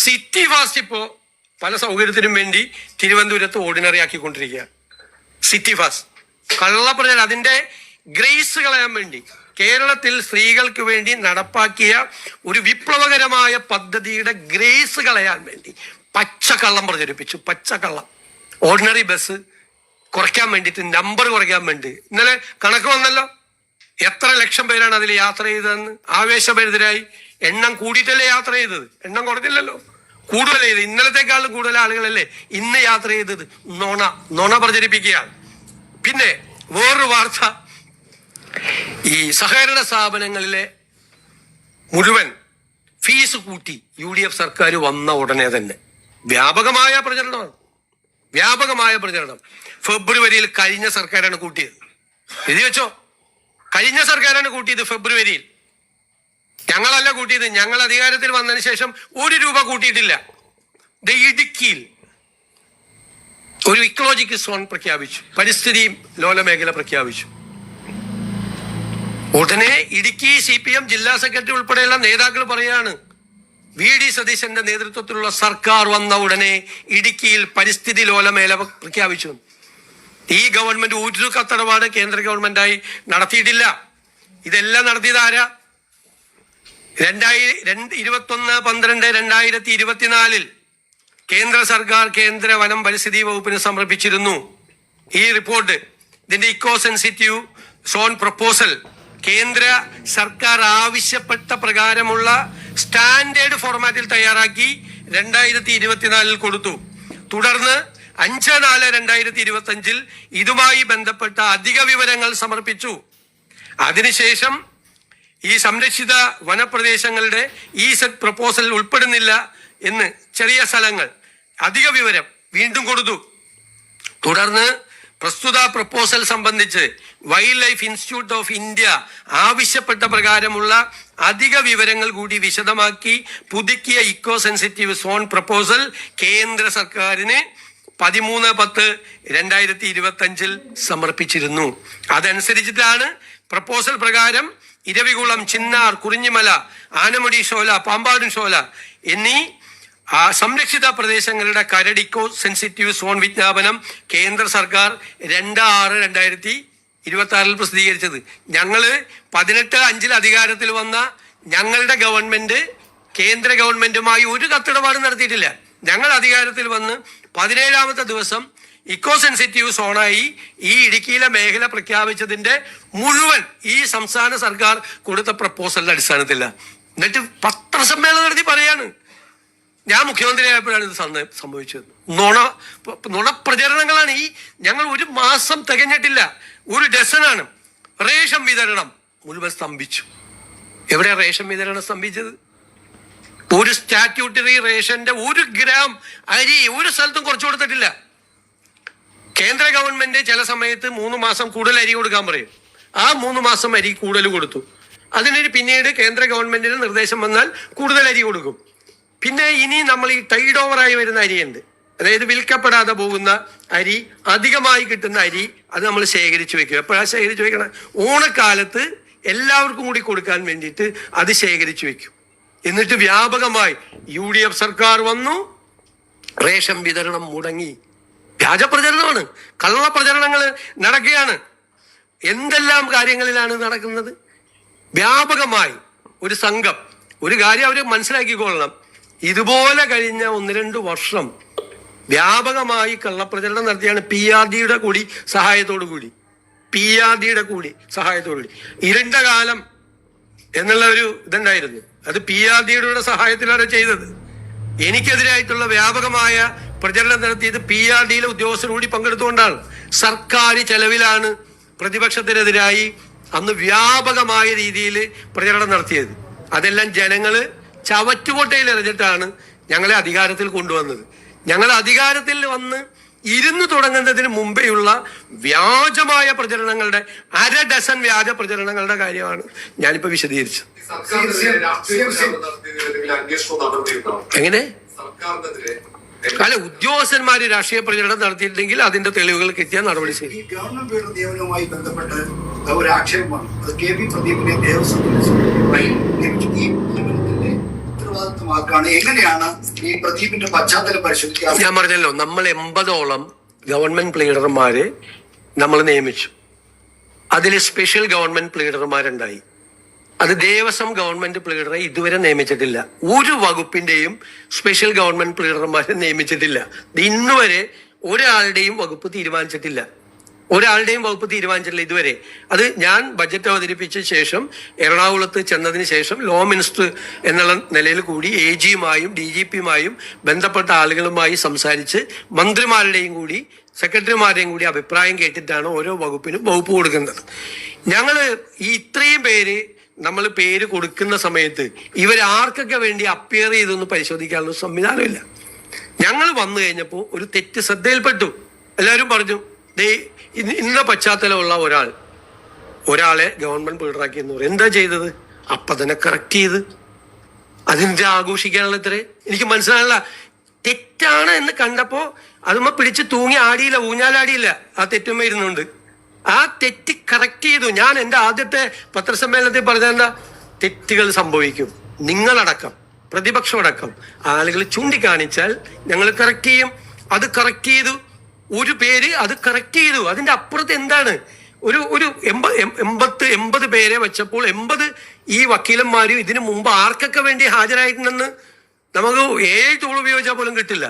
സിറ്റി ഫാസ്റ്റ് ഇപ്പോ പല സൗകര്യത്തിനും വേണ്ടി തിരുവനന്തപുരത്ത് ഓർഡിനറി ആക്കിക്കൊണ്ടിരിക്കുക. സിറ്റി ഫാസ്റ്റ് കള്ളപ്രചരണം. അതിന്റെ ഗ്രേസ് കളയാൻ വേണ്ടി കേരളത്തിൽ സ്ത്രീകൾക്ക് വേണ്ടി നടപ്പാക്കിയ ഒരു വിപ്ലവകരമായ പദ്ധതിയുടെ ഗ്രേസ് കളയാൻ വേണ്ടി പച്ചക്കള്ളം പ്രചരിപ്പിച്ചു. പച്ചക്കള്ളം. ഓർഡിനറി ബസ് കുറയ്ക്കാൻ വേണ്ടിയിട്ട്, നമ്പർ കുറയ്ക്കാൻ വേണ്ടി. ഇന്നലെ കണക്ക് വന്നല്ലോ, എത്ര ലക്ഷം പേരാണ് അതിൽ യാത്ര ചെയ്തതെന്ന്. ആവേശഭരിതരായി. എണ്ണം കൂടിയിട്ടല്ലേ യാത്ര ചെയ്തത്, എണ്ണം കുറഞ്ഞില്ലല്ലോ, കൂടുതൽ ചെയ്ത്. ഇന്നലത്തെക്കാളും കൂടുതൽ ആളുകളല്ലേ ഇന്ന് യാത്ര ചെയ്തത്. നുണ പ്രചരിപ്പിക്കുകയാണ്. പിന്നെ വേറൊരു വാർത്ത, ഈ സഹകരണ സ്ഥാപനങ്ങളിലെ മുഴുവൻ ഫീസ് കൂട്ടി UDF സർക്കാർ വന്ന ഉടനെ തന്നെ വ്യാപകമായ പ്രചരണമാണ്. ഫെബ്രുവരിയിൽ കഴിഞ്ഞ സർക്കാരാണ് കൂട്ടിയത്. എഴുതി വെച്ചോ, കഴിഞ്ഞ സർക്കാരാണ് കൂട്ടിയത് ഫെബ്രുവരിയിൽ. ഞങ്ങളല്ല കൂട്ടിയത്. ഞങ്ങൾ അധികാരത്തിൽ വന്നതിന് ശേഷം 1 രൂപ കൂട്ടിയിട്ടില്ല. ഇടുക്കിയിൽ ഒരു ഇക്കോളജിക്കൽ സോൺ പ്രഖ്യാപിച്ചു, പരിസ്ഥിതി ലോലമേഖല പ്രഖ്യാപിച്ചു. ഉടനെ ഇടുക്കി CPM ജില്ലാ സെക്രട്ടറി ഉൾപ്പെടെയുള്ള നേതാക്കൾ പറയാണ്, VD സതീശന്റെ നേതൃത്വത്തിലുള്ള സർക്കാർ വന്ന ഉടനെ ഇടുക്കിയിൽ പരിസ്ഥിതി ലോലമേഖല പ്രഖ്യാപിച്ചു. ഈ ഗവൺമെന്റ് ഒരു കത്തടപാട് കേന്ദ്ര ഗവൺമെന്റായി നടത്തിയിട്ടില്ല. ഇതെല്ലാം നടത്തിയത് ആരാ? 21/12/2024 കേന്ദ്ര സർക്കാർ കേന്ദ്ര വനം പരിസ്ഥിതി വകുപ്പിന് സമർപ്പിച്ചിരുന്നു ഈ റിപ്പോർട്ട്. ഇതിന്റെ ഇക്കോ സെൻസിറ്റീവ് സോൺ പ്രപ്പോസൽ കേന്ദ്ര സർക്കാർ ആവശ്യപ്പെട്ട പ്രകാരമുള്ള സ്റ്റാൻഡേർഡ് ഫോർമാറ്റിൽ തയ്യാറാക്കി 2024 കൊടുത്തു. തുടർന്ന് 5/4/2025 ഇതുമായി ബന്ധപ്പെട്ട അധിക വിവരങ്ങൾ സമർപ്പിച്ചു. അതിനുശേഷം ഈ സംരക്ഷിത വനപ്രദേശങ്ങളുടെ ഈ സെറ്റ് പ്രപ്പോസൽ ഉൾപ്പെടുന്നില്ല എന്ന് ചെറിയ സ്ഥലങ്ങൾ അധിക വിവരം വീണ്ടും കൊടുത്തു. തുടർന്ന് പ്രസ്തുത പ്രപ്പോസൽ സംബന്ധിച്ച് wild life institute of India ആവശ്യപ്പെട്ട പ്രകാരമുള്ള അധിക വിവരങ്ങൾ കൂടി വിശദമാക്കി പുതുക്കിയ ഇക്കോ സെൻസിറ്റീവ് സോൺ പ്രപ്പോസൽ കേന്ദ്ര സർക്കാരിന് 13/10/2025 സമർപ്പിച്ചിരുന്നു. അതനുസരിച്ചിട്ടാണ് പ്രപ്പോസൽ പ്രകാരം ഇരവികുളം, ചിന്നാർ, കുറിഞ്ഞിമല, ആനമുടി ഷോല, പാമ്പാടും ഷോല എന്നീ സംരക്ഷിത പ്രദേശങ്ങളുടെ കരട് ഇക്കോ സെൻസിറ്റീവ് സോൺ വിജ്ഞാപനം കേന്ദ്ര സർക്കാർ 2/6/2026 പ്രസിദ്ധീകരിച്ചത്. ഞങ്ങള് 18/5 അധികാരത്തിൽ വന്ന ഞങ്ങളുടെ ഗവൺമെന്റ് കേന്ദ്ര ഗവൺമെന്റുമായി ഒരു കത്തിടപാട് നടത്തിയിട്ടില്ല. ഞങ്ങൾ അധികാരത്തിൽ വന്ന് 17ാമത്തെ ദിവസം ഇക്കോ സെൻസിറ്റീവ് സോണായി ഈ ഇടുക്കിയിലെ മേഖല പ്രഖ്യാപിച്ചതിന്റെ മുഴുവൻ ഈ സംസ്ഥാന സർക്കാർ കൊടുത്ത പ്രപ്പോസലിന്റെ അടിസ്ഥാനത്തില്ല. എന്നിട്ട് പത്രസമ്മേളനം നടത്തി പറയാണ് ഞാൻ മുഖ്യമന്ത്രിയായപ്പോഴാണ് ഇത് സംഭവിച്ചത്. നുണപ്രചരണങ്ങളാണ് ഈ. ഞങ്ങൾ 1 മാസം തികഞ്ഞിട്ടില്ല, 1 ഡസനാണ്. റേഷൻ വിതരണം മുഴുവൻ സ്തംഭിച്ചു. എവിടെയാ റേഷൻ വിതരണം സ്തംഭിച്ചത്? ഒരു സ്റ്റാറ്റ്യൂട്ടറി റേഷന്റെ 1 ഗ്രാം അരി ഒരു സ്ഥലത്തും കുറച്ചു കൊടുത്തിട്ടില്ല. കേന്ദ്ര ഗവൺമെന്റ് ചില സമയത്ത് 3 മാസം കൂടുതൽ അരി കൊടുക്കാൻ പറയും. ആ 3 മാസം അരി കൂടുതൽ കൊടുത്തു. അതിനൊരു പിന്നീട് കേന്ദ്ര ഗവൺമെന്റിന് നിർദ്ദേശം വന്നാൽ കൂടുതൽ അരി കൊടുക്കും. പിന്നെ ഇനി നമ്മൾ ഈ ടൈഡ് ഓവറായി വരുന്ന അരിയുണ്ട്, അതായത് വിൽക്കപ്പെടാതെ പോകുന്ന അരി, അധികമായി കിട്ടുന്ന അരി, അത് നമ്മൾ ശേഖരിച്ചു വെക്കും. എപ്പോഴാണ് ശേഖരിച്ചു വെക്കണം? ഓണക്കാലത്ത് എല്ലാവർക്കും കൂടി കൊടുക്കാൻ വേണ്ടിയിട്ട് അത് ശേഖരിച്ചു വെക്കും. എന്നിട്ട് വ്യാപകമായി UDF സർക്കാർ വന്നു, റേഷൻ വിതരണം മുടങ്ങി. വ്യാജ പ്രചരണമാണ്, കള്ള പ്രചരണങ്ങൾ നടക്കുകയാണ്. എന്തെല്ലാം കാര്യങ്ങളിലാണ് നടക്കുന്നത്? വ്യാപകമായി ഒരു സംഘം, ഒരു കാര്യം അവർ മനസ്സിലാക്കിക്കൊള്ളണം, ഇതുപോലെ കഴിഞ്ഞ 1-2 വർഷം വ്യാപകമായി കള്ളപ്രചരണം നടത്തിയാണ് PRDയുടെ കൂടി സഹായത്തോടു കൂടി ഇരുണ്ട കാലം എന്നുള്ള ഒരു ഇതുണ്ടായിരുന്നു. അത് PRDയുടെ സഹായത്തിലാണ് ചെയ്തത്. എനിക്കെതിരായിട്ടുള്ള വ്യാപകമായ പ്രചരണം നടത്തിയത് PRDയിലെ ഉദ്യോഗസ്ഥർ കൂടി പങ്കെടുത്തുകൊണ്ടാണ്. സർക്കാർ ചെലവിലാണ് പ്രതിപക്ഷത്തിനെതിരായി അന്ന് വ്യാപകമായ രീതിയിൽ പ്രചരണം നടത്തിയത്. അതെല്ലാം ജനങ്ങള് ചവറ്റുകൊട്ടയിൽ എറിഞ്ഞിട്ടാണ് ഞങ്ങളെ അധികാരത്തിൽ കൊണ്ടുവന്നത്. ഞങ്ങൾ അധികാരത്തിൽ വന്ന് ഇരുന്ന് തുടങ്ങുന്നതിന് മുമ്പെയുള്ള വ്യാജമായ പ്രചരണങ്ങളുടെ 1/2 ഡസൻ വ്യാജ പ്രചരണങ്ങളുടെ കാര്യമാണ് ഞാനിപ്പോ വിശദീകരിച്ചത്. എങ്ങനെ? അല്ല, ഉദ്യോഗസ്ഥന്മാര് രാഷ്ട്രീയ പ്രചരണം നടത്തിയിട്ടുണ്ടെങ്കിൽ അതിന്റെ തെളിവുകൾ കിട്ടിയ നടപടി ശരി. ഗവൺമെന്റ് നിയമനവുമായി ബന്ധപ്പെട്ട് ഒരു ആക്ഷേപമാണ്. അത് KP പ്രദീപിനെ ദേവസ്വത്തിന്റെ ഉത്തരവാദിത്വമാക്കാണ്. എങ്ങനെയാണ് ഈ പ്രദീപിന്റെ പശ്ചാത്തലം പരിശോധിക്കുക? ഞാൻ പറഞ്ഞല്ലോ, നമ്മൾ 80ഓളം ഗവൺമെന്റ് പ്ലീഡർമാരെ നമ്മൾ നിയമിച്ചു. അതിൽ സ്പെഷ്യൽ ഗവൺമെന്റ് പ്ലീഡർമാരുണ്ടായി. അത് ദേവസ്വം ഗവൺമെന്റ് പ്ലീഡറെ ഇതുവരെ നിയമിച്ചിട്ടില്ല. ഒരു വകുപ്പിന്റെയും സ്പെഷ്യൽ ഗവൺമെന്റ് പ്ലീഡർമാരെ നിയമിച്ചിട്ടില്ല. ഇന്നുവരെ ഒരാളുടെയും വകുപ്പ് തീരുമാനിച്ചിട്ടില്ല ഇതുവരെ. അത് ഞാൻ ബജറ്റ് അവതരിപ്പിച്ച ശേഷം എറണാകുളത്ത് ചെന്നതിന് ശേഷം ലോ മിനിസ്റ്റർ എന്നുള്ള നിലയിൽ കൂടി AGയുമായും DGPയുമായും ബന്ധപ്പെട്ട ആളുകളുമായി സംസാരിച്ച് മന്ത്രിമാരുടെയും കൂടി സെക്രട്ടറിമാരുടെയും കൂടി അഭിപ്രായം കേട്ടിട്ടാണ് ഓരോ വകുപ്പിനും വകുപ്പ് കൊടുക്കുന്നത്. ഞങ്ങള് ഈ ഇത്രയും പേര് നമ്മൾ പേര് കൊടുക്കുന്ന സമയത്ത് ഇവരാർക്കൊക്കെ വേണ്ടി അപ്പിയർ ചെയ്തൊന്ന് പരിശോധിക്കാനുള്ള സംവിധാനമില്ല. ഞങ്ങൾ വന്നു കഴിഞ്ഞപ്പോൾ ഒരു തെറ്റ് ശ്രദ്ധയിൽപ്പെട്ടു. എല്ലാവരും പറഞ്ഞു, ഇന്ന പശ്ചാത്തലമുള്ള ഒരാളെ ഗവൺമെന്റ് പ്ലീഡറാക്കി എന്ന് പറയും. എന്താ ചെയ്തത്? അപ്പൊ തന്നെ കറക്റ്റ് ചെയ്ത് അതിന്റെ ആഘോഷിക്കാനുള്ള ഇത്രേ എനിക്ക് മനസ്സിലായില്ല. തെറ്റാണ് എന്ന് കണ്ടപ്പോ അതുമ്മ പിടിച്ച് തൂങ്ങി ആടിയില്ല, ഊഞ്ഞാലാടിയില്ല. ആ തെറ്റുമ്മ ഇരുന്നുണ്ട്. ആ തെറ്റ് കറക്റ്റ് ചെയ്തു. ഞാൻ എൻ്റെ ആദ്യത്തെ പത്രസമ്മേളനത്തിൽ പറഞ്ഞ തെറ്റുകൾ സംഭവിക്കും, നിങ്ങളടക്കം പ്രതിപക്ഷമടക്കം ആളുകൾ ചൂണ്ടിക്കാണിച്ചാൽ ഞങ്ങൾ കറക്റ്റ് ചെയ്യും. അത് കറക്റ്റ് ചെയ്തു. ഒരു പേര് അത് കറക്റ്റ് ചെയ്തു. അതിന്റെ അപ്പുറത്ത് എന്താണ്? ഒരു 80 പേരെ വെച്ചപ്പോൾ 80 ഈ വക്കീലന്മാരും ഇതിനു മുമ്പ് ആർക്കൊക്കെ വേണ്ടി ഹാജരായിട്ടുണ്ടെന്ന് നമുക്ക് 7 ടൂൾ ഉപയോഗിച്ചാൽ പോലും കിട്ടില്ല.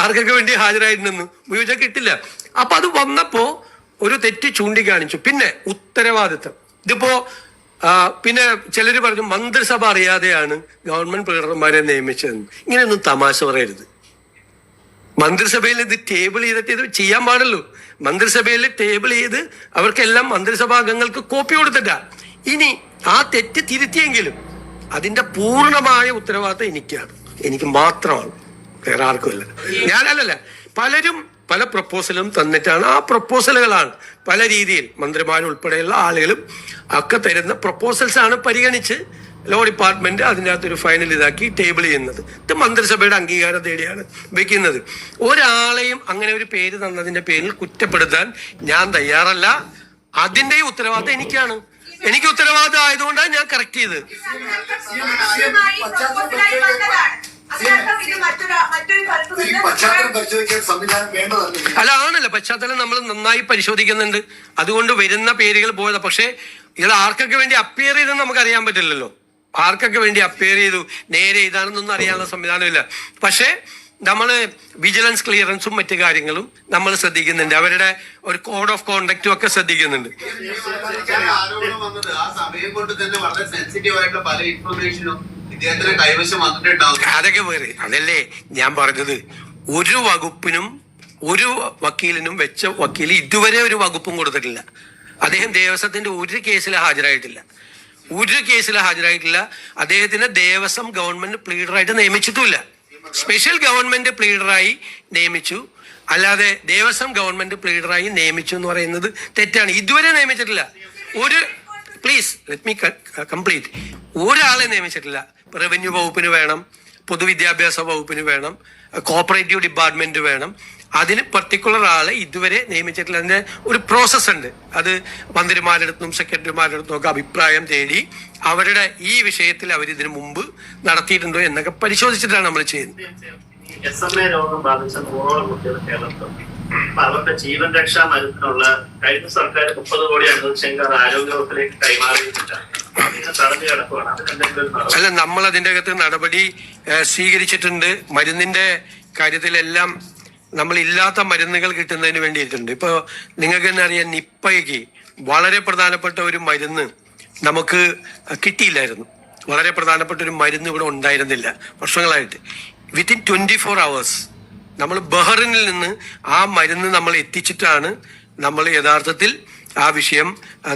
ആർക്കൊക്കെ വേണ്ടി ഹാജരായിട്ടുണ്ടെന്ന് ഉപയോഗിച്ചാൽ കിട്ടില്ല. അപ്പൊ അത് വന്നപ്പോ ഒരു തെറ്റ് ചൂണ്ടിക്കാണിച്ചു. പിന്നെ ഉത്തരവാദിത്തം. ഇതിപ്പോ പിന്നെ ചിലര് പറഞ്ഞു മന്ത്രിസഭ അറിയാതെയാണ് ഗവൺമെന്റ് പ്ലീഡർമാരെ നിയമിച്ചതെന്ന്. ഇങ്ങനെയൊന്നും തമാശ പറയരുത്. മന്ത്രിസഭയിൽ ഇത് ടേബിൾ ചെയ്തിട്ട് ഇത് ചെയ്യാൻ പാടുള്ളൂ. മന്ത്രിസഭയിൽ ടേബിൾ ചെയ്ത് അവർക്കെല്ലാം മന്ത്രിസഭാ അംഗങ്ങൾക്ക് കോപ്പി കൊടുത്തിട്ടാ. ഇനി ആ തെറ്റ് തിരുത്തിയെങ്കിലും അതിന്റെ പൂർണ്ണമായ ഉത്തരവാദിത്തം എനിക്കാണ്, എനിക്ക് മാത്രമാണ്, വേറെ ആർക്കുമല്ല. ഞാനല്ലല്ല, പലരും പല പ്രപ്പോസലും തന്നിട്ടാണ്. ആ പ്രപ്പോസലുകളാണ് പല രീതിയിൽ മന്ത്രിമാരുൾപ്പെടെയുള്ള ആളുകളും ഒക്കെ തരുന്ന പ്രപ്പോസൽസ് ആണ് പരിഗണിച്ച് ലോ ഡിപ്പാർട്ട്മെന്റ് അതിനകത്തൊരു ഫൈനൽ ഇതാക്കി ടേബിൾ ചെയ്യുന്നത്. ഇത് മന്ത്രിസഭയുടെ അംഗീകാരം തേടിയാണ് വെക്കുന്നത്. ഒരാളെയും അങ്ങനെ ഒരു പേര് തന്നതിന്റെ പേരിൽ കുറ്റപ്പെടുത്താൻ ഞാൻ തയ്യാറല്ല. അതിന്റെ ഉത്തരവാദിത്തം എനിക്കാണ്. എനിക്ക് ഉത്തരവാദിത്തം ആയതുകൊണ്ടാണ് ഞാൻ കറക്റ്റ് ചെയ്തത്. അല്ല, ആണല്ലോ, പശ്ചാത്തലം നമ്മൾ നന്നായി പരിശോധിക്കുന്നുണ്ട്. അതുകൊണ്ട് വരുന്ന പേരുകൾ പോയത്. പക്ഷേ ഇത് ആർക്കൊക്കെ വേണ്ടി അപ്പിയർ ചെയ്തെന്ന് നമുക്ക് അറിയാൻ പറ്റില്ലല്ലോ. ആർക്കൊക്കെ വേണ്ടി അപ്പിയർ ചെയ്തു, നേരെ ഇതാണെന്നൊന്നും അറിയാനുള്ള സംവിധാനമില്ല. പക്ഷേ നമ്മൾ വിജിലൻസ് ക്ലിയറൻസും മറ്റു കാര്യങ്ങളും നമ്മൾ ശ്രദ്ധിക്കുന്നുണ്ട്. അവരുടെ ഒരു കോഡ് ഓഫ് കോണ്ടക്റ്റും ഒക്കെ ശ്രദ്ധിക്കുന്നുണ്ട്. അതൊക്കെ വേറെ, അതല്ലേ ഞാൻ പറഞ്ഞത്. ഒരു വകുപ്പിനും ഒരു വക്കീലിനും വെച്ച വക്കീൽ ഇതുവരെ ഒരു വകുപ്പും കൊടുത്തിട്ടില്ല. അദ്ദേഹം ദേവസ്വത്തിന്റെ ഒരു കേസിൽ ഹാജരായിട്ടില്ല. അദ്ദേഹത്തിന് ദേവസ്വം ഗവൺമെന്റ് പ്ലീഡറായിട്ട് നിയമിച്ചിട്ടുമില്ല. സ്പെഷ്യൽ ഗവൺമെന്റ് പ്ലീഡറായി നിയമിച്ചു, അല്ലാതെ ദേവസ്വം ഗവൺമെന്റ് പ്ലീഡറായി നിയമിച്ചു എന്ന് പറയുന്നത് തെറ്റാണ്. ഇതുവരെ നിയമിച്ചിട്ടില്ല. Please let me complete. ഒരാളെ നിയമിച്ചിട്ടില്ല. റവന്യൂ വകുപ്പിന് വേണം, പൊതുവിദ്യാഭ്യാസ വകുപ്പിന് വേണം, കോപ്പറേറ്റീവ് ഡിപ്പാർട്ട്മെന്റ് വേണം. അതിന് പർട്ടിക്കുലർ ആളെ ഇതുവരെ നിയമിച്ചിട്ടില്ല. അതിന്റെ ഒരു പ്രോസസ് ഉണ്ട്. അത് മന്ത്രിമാരുടെ അടുത്തും സെക്രട്ടറിമാരുടെ അടുത്തും ഒക്കെ അഭിപ്രായം തേടി അവരുടെ ഈ വിഷയത്തിൽ അവരിതിനു മുമ്പ് നടത്തിയിട്ടുണ്ടോ എന്നൊക്കെ പരിശോധിച്ചിട്ടാണ് നമ്മൾ ചെയ്യുന്നത്. SMA രോഗം ബാധിച്ച 100ഓളം കുട്ടികൾ കേരളത്തിലുണ്ട്. അവരുടെ ജീവൻ രക്ഷാ മരുന്നിനുള്ള കഴിഞ്ഞ സർക്കാർ 30 കോടി അനുവദിച്ചെങ്കിൽ അത് ആരോഗ്യവകുപ്പിലേക്ക് കൈമാറിയിട്ടില്ല. തടഞ്ഞു കിടക്കുകയാണ്. അല്ല, നമ്മൾ അതിന്റെ അകത്ത് നടപടി സ്വീകരിച്ചിട്ടുണ്ട്. മരുന്നിന്റെ കാര്യത്തിലെല്ലാം നമ്മൾ ഇല്ലാത്ത മരുന്നുകൾ കിട്ടുന്നതിന് വേണ്ടിയിട്ടുണ്ട്. ഇപ്പോൾ നിങ്ങൾക്ക് തന്നെ അറിയാം, നിപ്പയ്ക്ക് വളരെ പ്രധാനപ്പെട്ട ഒരു മരുന്ന് നമുക്ക് കിട്ടിയില്ലായിരുന്നു. വളരെ പ്രധാനപ്പെട്ട ഒരു മരുന്ന് ഇവിടെ ഉണ്ടായിരുന്നില്ല വർഷങ്ങളായിട്ട്. വിത്തിൻ 24 hours നമ്മൾ ബഹ്റിനിൽ നിന്ന് ആ മരുന്ന് നമ്മൾ എത്തിച്ചിട്ടാണ് നമ്മൾ യഥാർത്ഥത്തിൽ ആ വിഷയം